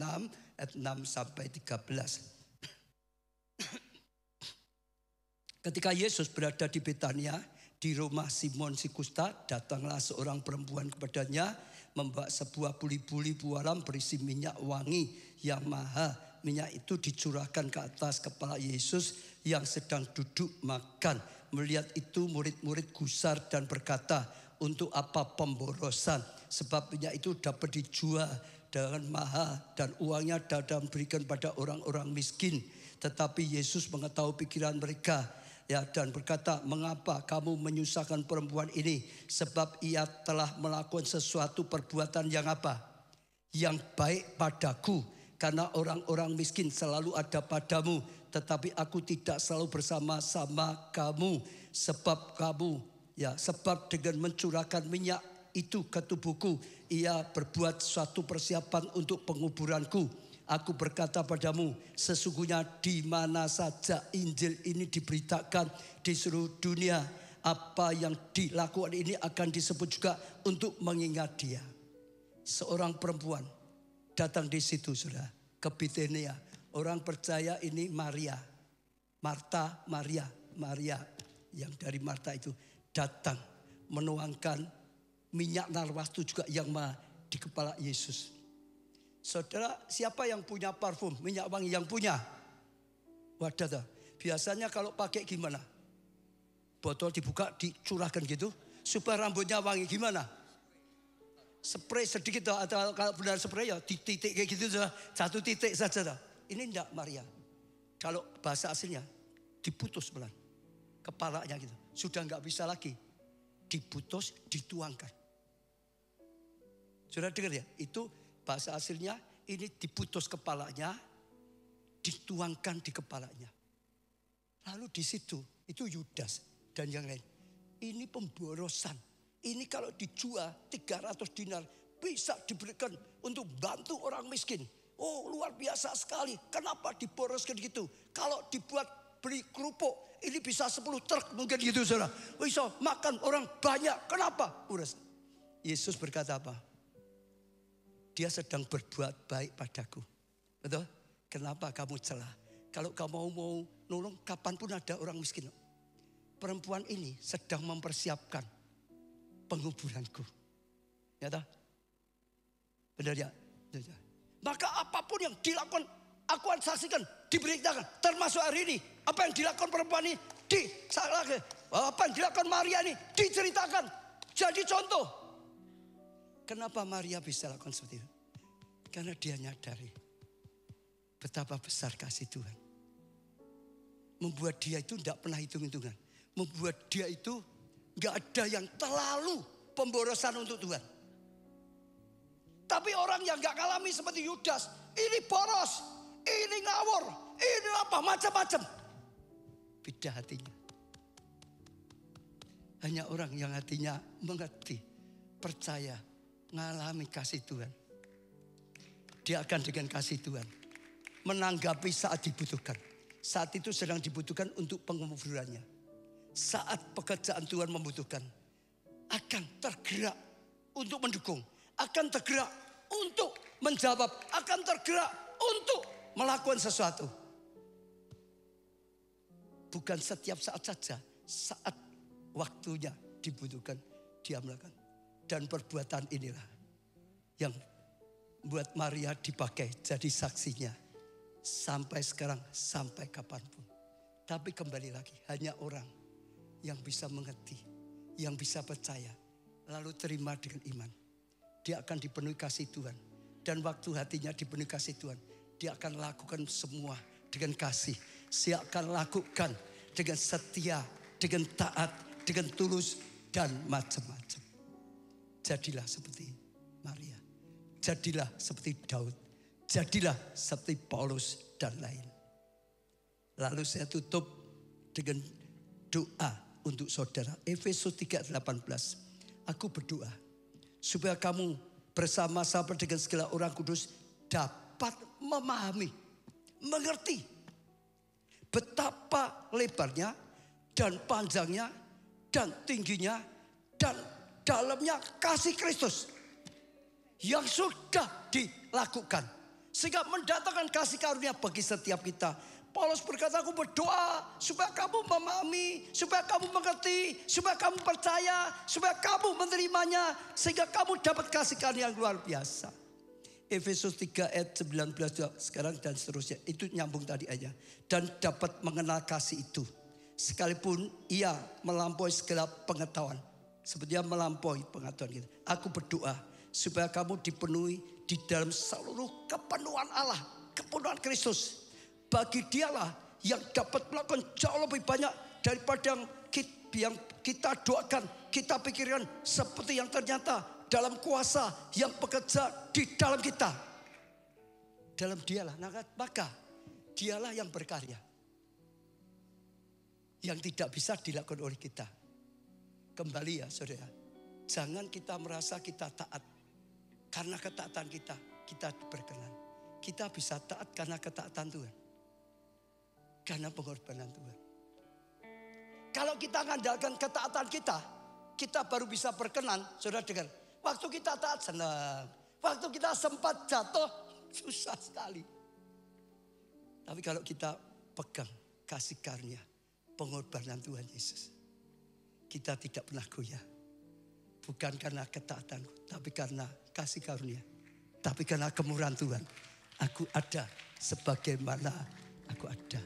ayat 6 sampai 13. Ketika Yesus berada di Betania, di rumah Simon si Kusta, datanglah seorang perempuan kepadanya, membawa sebuah buli-buli bualam berisi minyak wangi yang mahal. Minyak itu dicurahkan ke atas kepala Yesus yang sedang duduk makan. Melihat itu murid-murid gusar dan berkata, untuk apa pemborosan? Sebab minyak itu dapat dijual dengan mahal dan uangnya dapat diberikan pada orang-orang miskin. Tetapi Yesus mengetahui pikiran mereka. Ya, dan berkata, mengapa kamu menyusahkan perempuan ini? Sebab ia telah melakukan sesuatu perbuatan yang apa? Yang baik padaku. Karena orang-orang miskin selalu ada padamu. Tetapi aku tidak selalu bersama-sama kamu. Sebab dengan mencurahkan minyak itu ke tubuhku, ia berbuat suatu persiapan untuk penguburanku. Aku berkata padamu, sesungguhnya di mana saja Injil ini diberitakan di seluruh dunia, apa yang dilakukan ini akan disebut juga untuk mengingat dia. Seorang perempuan datang di situ, saudara, ke Betania. Orang percaya ini Maria. Marta, Maria yang dari Marta itu datang menuangkan minyak narwastu juga yang di kepala Yesus. Saudara, siapa yang punya parfum, minyak wangi yang punya? Wadah. Biasanya kalau pakai gimana? Botol dibuka, dicurahkan gitu supaya rambutnya wangi. Gimana? Spray sedikit atau kalau benar spray ya di titik kayak gitu saja, satu titik saja. Ini enggak Maria. Kalau bahasa aslinya diputus pelan kepalanya gitu. Sudah enggak bisa lagi. Diputus, dituangkan. Sudah dengar ya? Itu bahasa aslinya ini diputus kepalanya, dituangkan di kepalanya. Lalu di situ itu Yudas dan yang lain. Ini pemborosan. Ini kalau dijual 300 dinar bisa diberikan untuk bantu orang miskin. Oh luar biasa sekali. Kenapa diboroskan gitu? Kalau dibuat beli kerupuk ini bisa 10 truk mungkin gitu saudara. Bisa makan orang banyak. Kenapa? Yesus berkata apa? Dia sedang berbuat baik padaku. Betul? Kenapa kamu celah? Kalau kamu mau nolong kapanpun ada orang miskin. Perempuan ini sedang mempersiapkan penguburanku. Ya tak? Benar ya? Maka apapun yang dilakukan, aku akan saksikan, diberitakan. Termasuk hari ini, apa yang dilakukan perempuan ini, apa yang dilakukan Maria ini, diceritakan. Jadi contoh. Kenapa Maria bisa lakukan seperti itu? Karena dia nyadari betapa besar kasih Tuhan. Membuat dia itu tidak pernah hitung-hitungan. Membuat dia itu gak ada yang terlalu pemborosan untuk Tuhan. Tapi orang yang gak ngalami seperti Yudas, ini boros, ini ngawur, ini apa macam-macam. Beda hatinya. Hanya orang yang hatinya mengerti, percaya, ngalami kasih Tuhan. Dia akan dengan kasih Tuhan menanggapi saat dibutuhkan. Saat itu sedang dibutuhkan untuk penguburannya. Saat pekerjaan Tuhan membutuhkan, akan tergerak untuk mendukung, akan tergerak untuk menjawab, akan tergerak untuk melakukan sesuatu. Bukan setiap saat saja, saat waktunya dibutuhkan, dia melakukan. Dan perbuatan inilah yang buat Maria dipakai jadi saksinya. Sampai sekarang, sampai kapanpun. Tapi kembali lagi, hanya orang yang bisa mengerti, yang bisa percaya, lalu terima dengan iman. Dia akan dipenuhi kasih Tuhan. Dan waktu hatinya dipenuhi kasih Tuhan, dia akan lakukan semua dengan kasih. Dia akan lakukan dengan setia, dengan taat, dengan tulus, dan macam-macam. Jadilah seperti Maria. Jadilah seperti Daud. Jadilah seperti Paulus dan lain. Lalu saya tutup dengan doa untuk saudara. Efesus 3:18. Aku berdoa supaya kamu bersama-sama dengan segala orang kudus dapat memahami, mengerti betapa lebarnya dan panjangnya dan tingginya dan dalamnya kasih Kristus yang sudah dilakukan. Sehingga mendatangkan kasih karunia bagi setiap kita. Paulus berkata, aku berdoa supaya kamu memahami, supaya kamu mengerti, supaya kamu percaya, supaya kamu menerimanya. Sehingga kamu dapat kasih karunia yang luar biasa. Efesus 3 ayat 19 sekarang dan seterusnya. Itu nyambung tadi aja. Dan dapat mengenal kasih itu. Sekalipun ia melampaui segala pengetahuan. Sepertinya melampaui pengetahuan kita. Aku berdoa supaya kamu dipenuhi di dalam seluruh kepenuhan Allah, kepenuhan Kristus. Bagi dialah yang dapat melakukan jauh lebih banyak daripada yang kita doakan, kita pikirkan, seperti yang ternyata dalam kuasa yang bekerja di dalam kita. Dalam dialah, maka dialah yang berkarya. Yang tidak bisa dilakukan oleh kita. Kembali ya saudara, jangan kita merasa kita taat. Karena ketaatan kita berkenan. Kita bisa taat karena ketaatan Tuhan. Karena pengorbanan Tuhan. Kalau kita mengandalkan ketaatan kita baru bisa berkenan. Saudara dengar, waktu kita taat senang. Waktu kita sempat jatuh, susah sekali. Tapi kalau kita pegang kasih karunia, pengorbanan Tuhan Yesus. Kita tidak pernah goyah. Bukan karena ketaatanku, tapi karena kasih karunia. Tapi karena kemurahan Tuhan. Aku ada sebagaimana aku ada.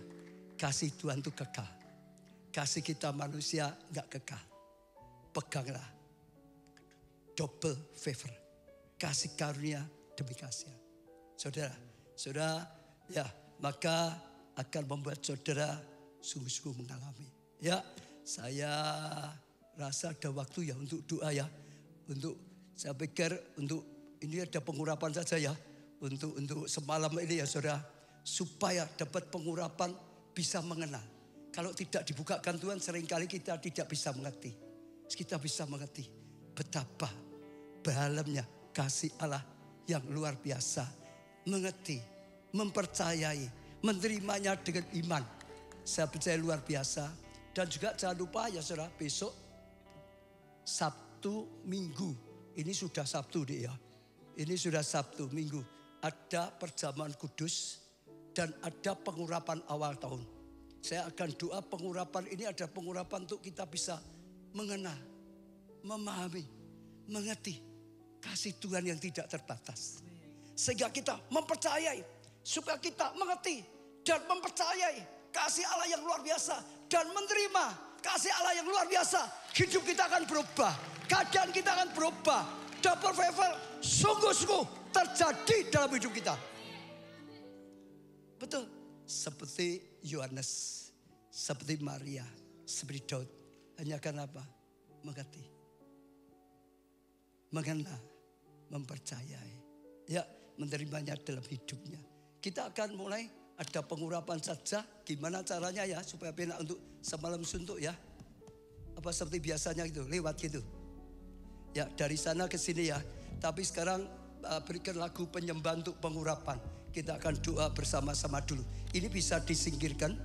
Kasih Tuhan itu kekal. Kasih kita manusia enggak kekal. Peganglah. Double favor. Kasih karunia demi kasih. Saudara, ya maka akan membuat saudara sungguh-sungguh mengalami. Ya, saya rasa ada waktu ya untuk doa ya. Saya pikir untuk ini ada pengurapan saja ya. Untuk semalam ini ya saudara. Supaya dapat pengurapan bisa mengenal. Kalau tidak dibukakan Tuhan seringkali kita tidak bisa mengerti. Kita bisa mengerti betapa dalamnya kasih Allah yang luar biasa. Mengerti, mempercayai, menerimanya dengan iman. Saya percaya luar biasa. Dan juga jangan lupa ya saudara, besok Sabtu Minggu. Ini sudah Sabtu deh ya. Ini sudah Sabtu Minggu. Ada perjamuan kudus dan ada pengurapan awal tahun. Saya akan doa pengurapan ini ada pengurapan untuk kita bisa mengenal, memahami, mengerti kasih Tuhan yang tidak terbatas. Sehingga kita mempercayai, supaya kita mengerti dan mempercayai kasih Allah yang luar biasa. Dan menerima kasih Allah yang luar biasa. Hidup kita akan berubah, keadaan kita akan berubah. Double favor sungguh-sungguh terjadi dalam hidup kita. Betul, seperti Yohanes, seperti Maria, seperti Daud. Hanya karena apa? Mengerti, mengenal, mempercayai. Ya, menerimanya dalam hidupnya. Kita akan mulai ada pengurapan saja. Gimana caranya ya supaya enak untuk semalam suntuk ya. Apa seperti biasanya gitu, lewat gitu. Ya, dari sana ke sini ya. Tapi sekarang berikan lagu penyembahan untuk pengurapan. Kita akan doa bersama-sama dulu. Ini bisa disingkirkan.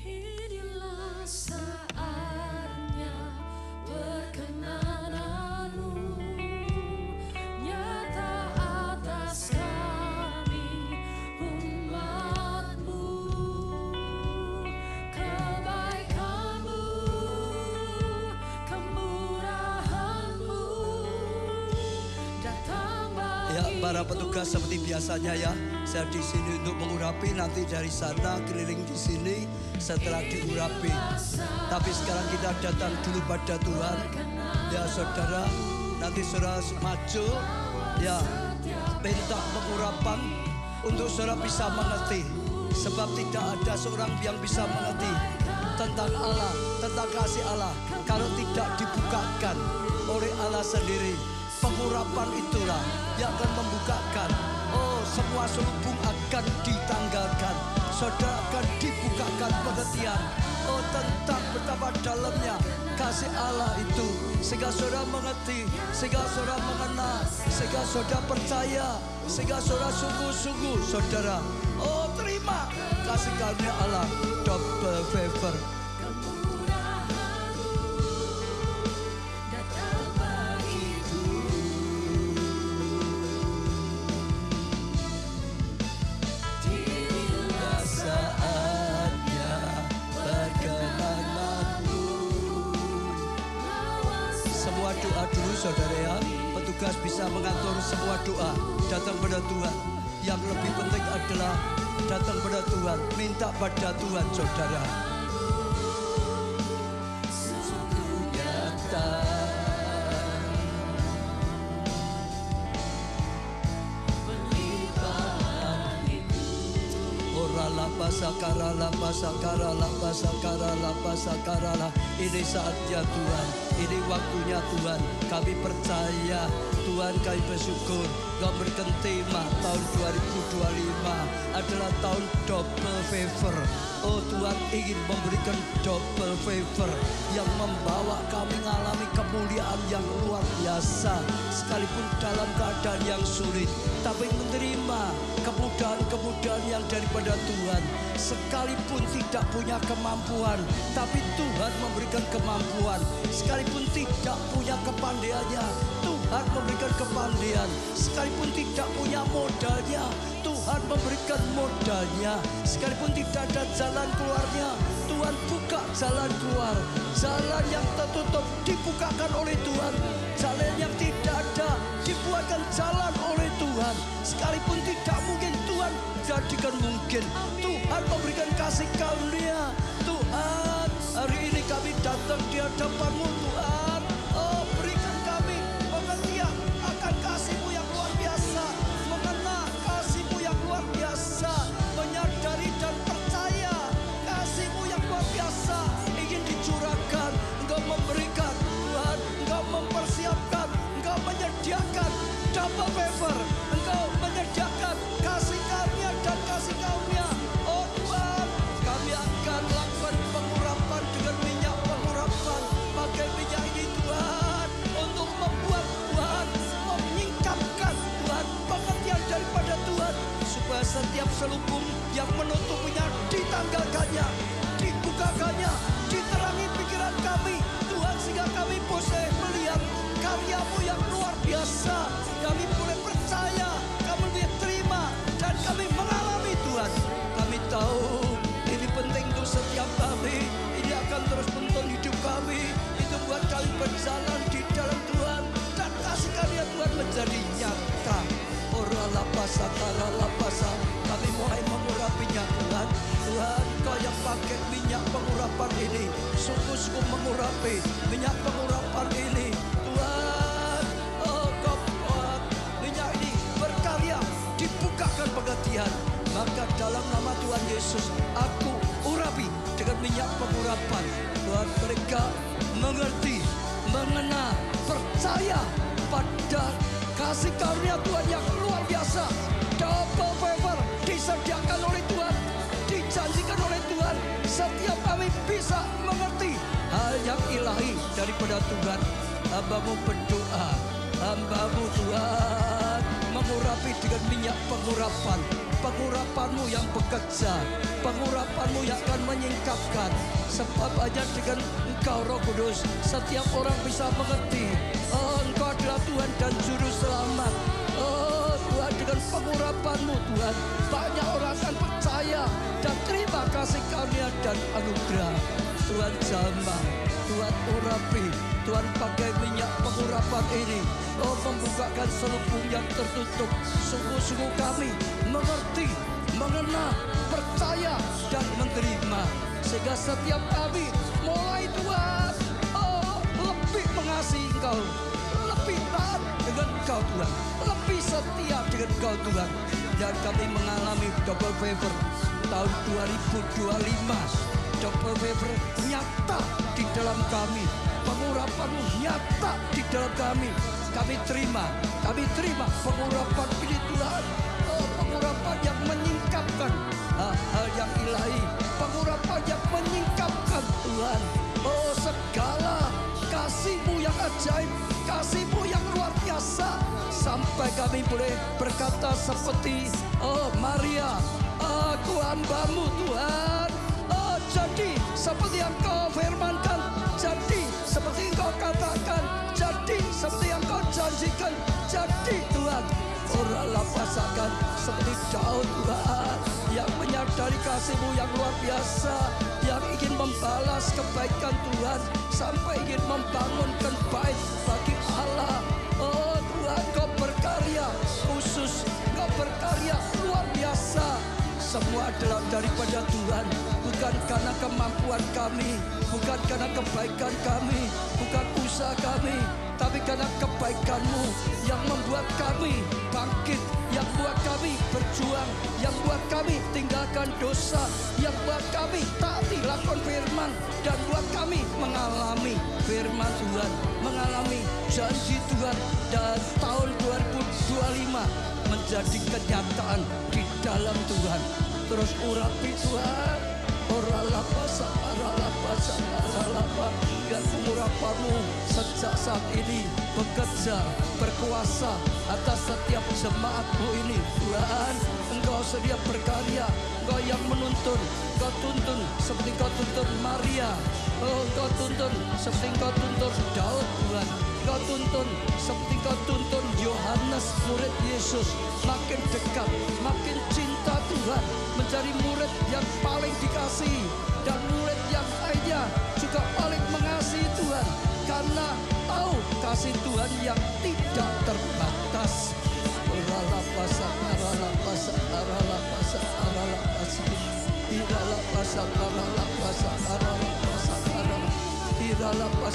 Inilah saatnya perkenananmu nyata atas kami umatmu. Kebaikanmu, kemurahanmu datang bagi. Ya, para petugas seperti biasanya ya. Saya di sini untuk mengurapi, nanti dari sana keliling di sini setelah diurapi. Tapi sekarang kita datang dulu pada Tuhan. Ya saudara, nanti saudara maju. Ya, minta pengurapan untuk saudara bisa mengerti. Sebab tidak ada seorang yang bisa mengerti tentang Allah, tentang kasih Allah. Kalau tidak dibukakan oleh Allah sendiri. Pengurapan itulah yang akan membukakan. Oh, semua selubung akan ditanggalkan. Saudara akan dibukakan pengertian. Oh, tentang betapa dalamnya kasih Allah itu. Sehingga saudara mengerti, sehingga saudara mengenal, sehingga saudara percaya, sehingga saudara sungguh-sungguh saudara. Oh, terima kasih karunia Allah. Double favor. Doa dulu saudara ya. Petugas bisa mengatur semua doa. Datang pada Tuhan. Yang lebih penting adalah datang pada Tuhan. Minta pada Tuhan saudara. Sungguh nyata. Pelimpahan itu. Ora lapasakara lapasakara lapasakara lapasakara. Ini saatnya Tuhan. Ini waktunya Tuhan, kami percaya, Tuhan kami bersyukur. Kau berikan tema tahun 2025 adalah tahun double favor. Oh Tuhan ingin memberikan double favor yang membawa kami mengalami kemuliaan yang luar biasa. Sekalipun dalam keadaan yang sulit, tapi menerima kemudahan-kemudahan yang daripada Tuhan. Sekalipun tidak punya kemampuan, tapi Tuhan memberikan kemampuan. Sekalipun tidak punya kepandaiannya, Tuhan memberikan kepandaian. Sekalipun tidak punya modalnya, Tuhan Tuhan memberikan modalnya. Sekalipun tidak ada jalan keluarnya, Tuhan buka jalan keluar. Jalan yang tertutup dibukakan oleh Tuhan. Jalan yang tidak ada dibuatkan jalan oleh Tuhan. Sekalipun tidak mungkin, Tuhan jadikan mungkin. Tuhan memberikan kasih karunia. Tuhan, hari ini kami datang di hadapan-Mu Tuhan. Oh, berikan kami pengertian akan kasih-Mu yang luar biasa. Mengenal kasih-Mu yang luar biasa. Menyadari dan percaya kasih-Mu yang luar biasa ingin dicurahkan. Engkau memberikan Tuhan, Engkau mempersiapkan, Engkau menyediakan double favor. Engkau menyediakan kasih karunia dan kasih karunia. Oh Tuhan, kami akan lakukan pengurapan dengan minyak pengurapan. Pakai minyak ini Tuhan untuk membuat Tuhan, menyingkapkan Tuhan pengertian daripada Tuhan. Supaya setiap selubung yang menutupinya ditanggalkannya, dibukakannya, diterangi pikiran kami Tuhan, sehingga kami boleh melihat karya-Mu yang luar biasa. Kami boleh percaya, kami boleh terima, dan kami mengalami Tuhan. Kami tahu ini penting untuk setiap kami. Ini akan terus menuntun hidup kami. Itu buat kami berjalan di dalam Tuhan, dan kasih karunia Tuhan menjadi nyata. Oralapasa, karalapasa, kami mulai mengurapinya Tuhan. Tuhan, Kau yang pakai minyak pengurapan ini, sungguh-sungguh mengurapi minyak pengurapan ini. Tuhan, oh Kau buat minyak ini berkarya, dibukakan pengertian. Maka dalam nama Tuhan Yesus, aku urapi dengan minyak pengurapan. Tuhan, mereka mengerti, mengenal, percaya pada kasih karunia Tuhan yang luar biasa. Double favor disediakan oleh Tuhan, dijanjikan oleh Tuhan. Setiap kami bisa mengerti hal yang ilahi daripada Tuhan. Hamba-Mu berdoa, hamba-Mu Tuhan mengurapi dengan minyak pengurapan. Pengurapan-Mu yang bekerja, pengurapan-Mu yang akan menyingkapkan. Sebab hanya dengan Engkau Roh Kudus setiap orang bisa mengerti, oh Engkau adalah Tuhan dan Juru Selamat. Oh Tuhan, dengan pengurapan-Mu Tuhan, banyak orang akan percaya dan terima kasih karunia dan anugerah. Tuhan jamah, Tuhan urapi, Tuhan pakai minyak pengurapan ini, oh membukakan selubung yang tertutup. Sungguh-sungguh kami mengerti, mengenal, percaya, dan menerima. Sehingga setiap kami mulai Tuhan, oh lebih mengasihi Engkau, lebih taat dengan Engkau Tuhan, lebih setia dengan Engkau Tuhan. Dan kami mengalami double favor tahun 2025. Double favor nyata di dalam kami. Pengurapan-Mu nyata di dalam kami. Kami terima pengurapan ini Tuhan. Oh, pengurapan yang menyingkapkan hal yang ilahi. Pengurapan yang menyingkapkan Tuhan. Oh, segala kasih-Mu yang ajaib, kasih-Mu yang luar biasa. Sampai kami boleh berkata seperti, oh Maria, aku hamba-Mu Tuhan. Oh, jadi seperti yang Kau firmankan, jadi seperti yang Kau katakan, jadi seperti yang Kau janjikan, jadi Tuhan. Orang lapasakan seperti Daud Tuhan, yang menyadari kasih-Mu yang luar biasa, yang ingin membalas kebaikan Tuhan, sampai ingin membangunkan bait bagi Allah. Oh Tuhan, Kau berkarya khusus, Kau berkarya luar biasa. Semua adalah daripada Tuhan, bukan karena kemampuan kami, bukan karena kebaikan kami, bukan usaha kami, tapi karena kebaikan-Mu yang membuat kami bangkit, yang buat kami berjuang, yang buat kami tinggalkan dosa, yang buat kami taati lakon firman, dan buat kami mengalami firman Tuhan, mengalami janji Tuhan. Dan tahun 2025 menjadi kenyataan di dalam Tuhan. Terus urapi Tuhan. Oralapasa, aralapasa, aralapa. Biar pengurapan-Mu sejak saat ini bekerja, berkuasa atas setiap jemaat-Mu ini. Tuhan, Engkau sedia berkarya, Engkau yang menuntut tuntun seperti Engkau tuntun Maria. Oh, Engkau tuntun seperti Engkau tuntun Daud Tuhan. Engkau tuntun seperti Engkau tuntun Yohanes murid Yesus. Makin dekat, makin cinta Tuhan. Menjadi murid yang paling dikasihi. Dan murid yang lainnya juga paling mengasihi Tuhan. Karena tahu kasih Tuhan yang tidak terbatas.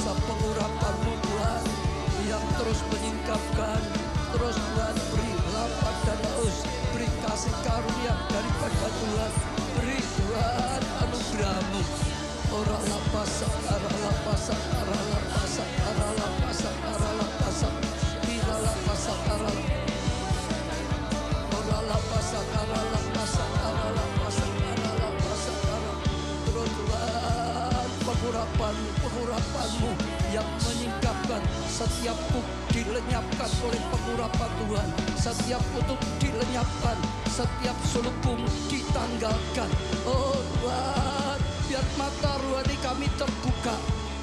Pengurapan-Mu Tuhan yang terus menyingkapkan, terus Tuhan beri lapang dan haus, beri kasih karunia daripada Tuhan, beri Tuhan anugerah-Mu. Ora la pasa, ara la pasa, ara la pasa, ara la pasa, ara la pasa, ira la pasa, ara la ora la pasa, ara la pasa, ara la pasa, ara la pasa, ara. Terus Tuhan pengurapan-Mu yang menyingkapkan setiap kuk dilenyapkan oleh pengurapan Tuhan, setiap kutub dilenyapkan, setiap sulupung ditanggalkan. Oh Tuhan, biar mata rohani kami terbuka,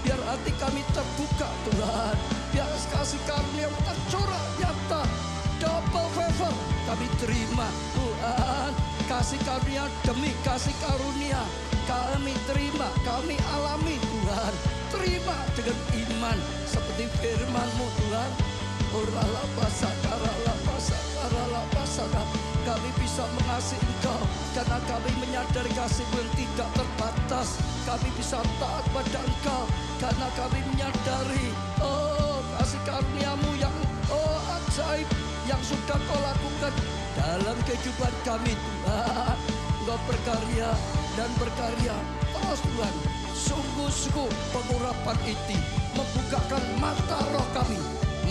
biar hati kami terbuka Tuhan, biar kasih karunia tercurah nyata, double favor kami terima Tuhan, kasih karunia demi kasih karunia kami terima, kami alami Tuhan, terima dengan iman seperti firman-Mu Tuhan. Orala basa, karala basa, karala basa. Kami bisa mengasihi Engkau karena kami menyadari kasih-Mu yang tidak terbatas. Kami bisa taat pada Engkau karena kami menyadari kasih karunia-Mu yang ajaib yang sudah Kau lakukan dalam kehidupan kami Tuhan. Engkau berkarya dan berkarya terus Tuhan. Sungguh-sungguh pengurapan itu membukakan mata roh kami.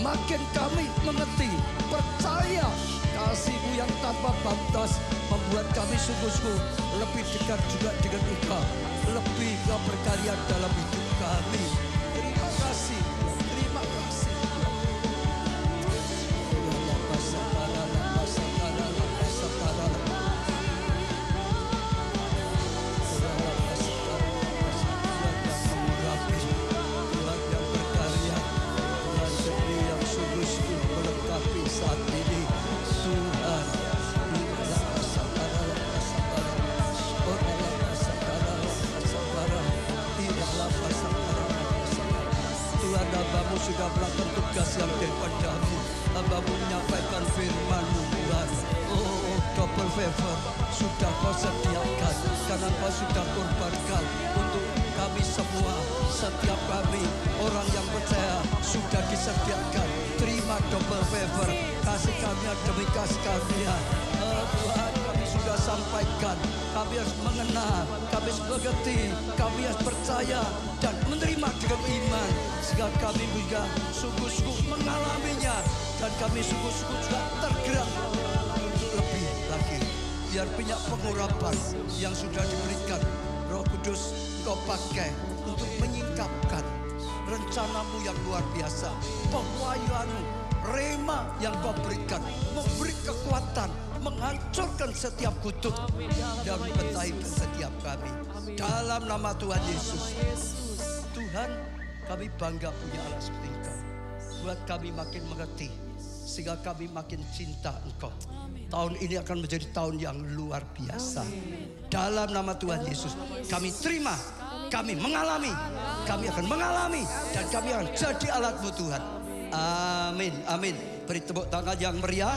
Makin kami mengerti, percaya kasih-Mu yang tanpa batas membuat kami sungguh-sungguh lebih dekat juga dengan Engkau. Lebih Engkau berkarya dalam hidup kami. Terima kasih, terima kasih. Saat ini Tuhan Tuhan, Hamba-Mu sudah melakukan tugas yang daripada-Mu. Hamba-Mu menyampaikan firman-Mu Tuhan. Oh, double favor sudah Kau sediakan karena Kau sudah korbankan untuk kami semua. Setiap kami orang yang percaya sudah disediakan. Terima double favor, kasih karunia demi kasih karunia. Tuhan, kami sudah sampaikan, kami harus mengenal, kami harus mengerti, kami harus percaya dan menerima dengan iman. Sehingga kami juga sungguh-sungguh mengalaminya dan kami sungguh-sungguh juga tergerak untuk lebih lagi. Biar banyak pengurapan yang sudah diberikan, Roh Kudus Kau pakai untuk menyingkapkan rencana-Mu yang luar biasa, pewahyuan-Mu, rema yang Kau berikan, memberi kekuatan, menghancurkan setiap kutuk dan mentahirkan setiap kami. Dalam nama Tuhan Yesus, Tuhan, kami bangga punya Allah seperti Engkau. Buat kami makin mengerti, sehingga kami makin cinta Engkau. Tahun ini akan menjadi tahun yang luar biasa. Dalam nama Tuhan Yesus, kami terima, kami mengalami, kami akan mengalami, dan kami akan jadi alat-Mu Tuhan. Amin, amin. Beri tepuk tangan yang meriah.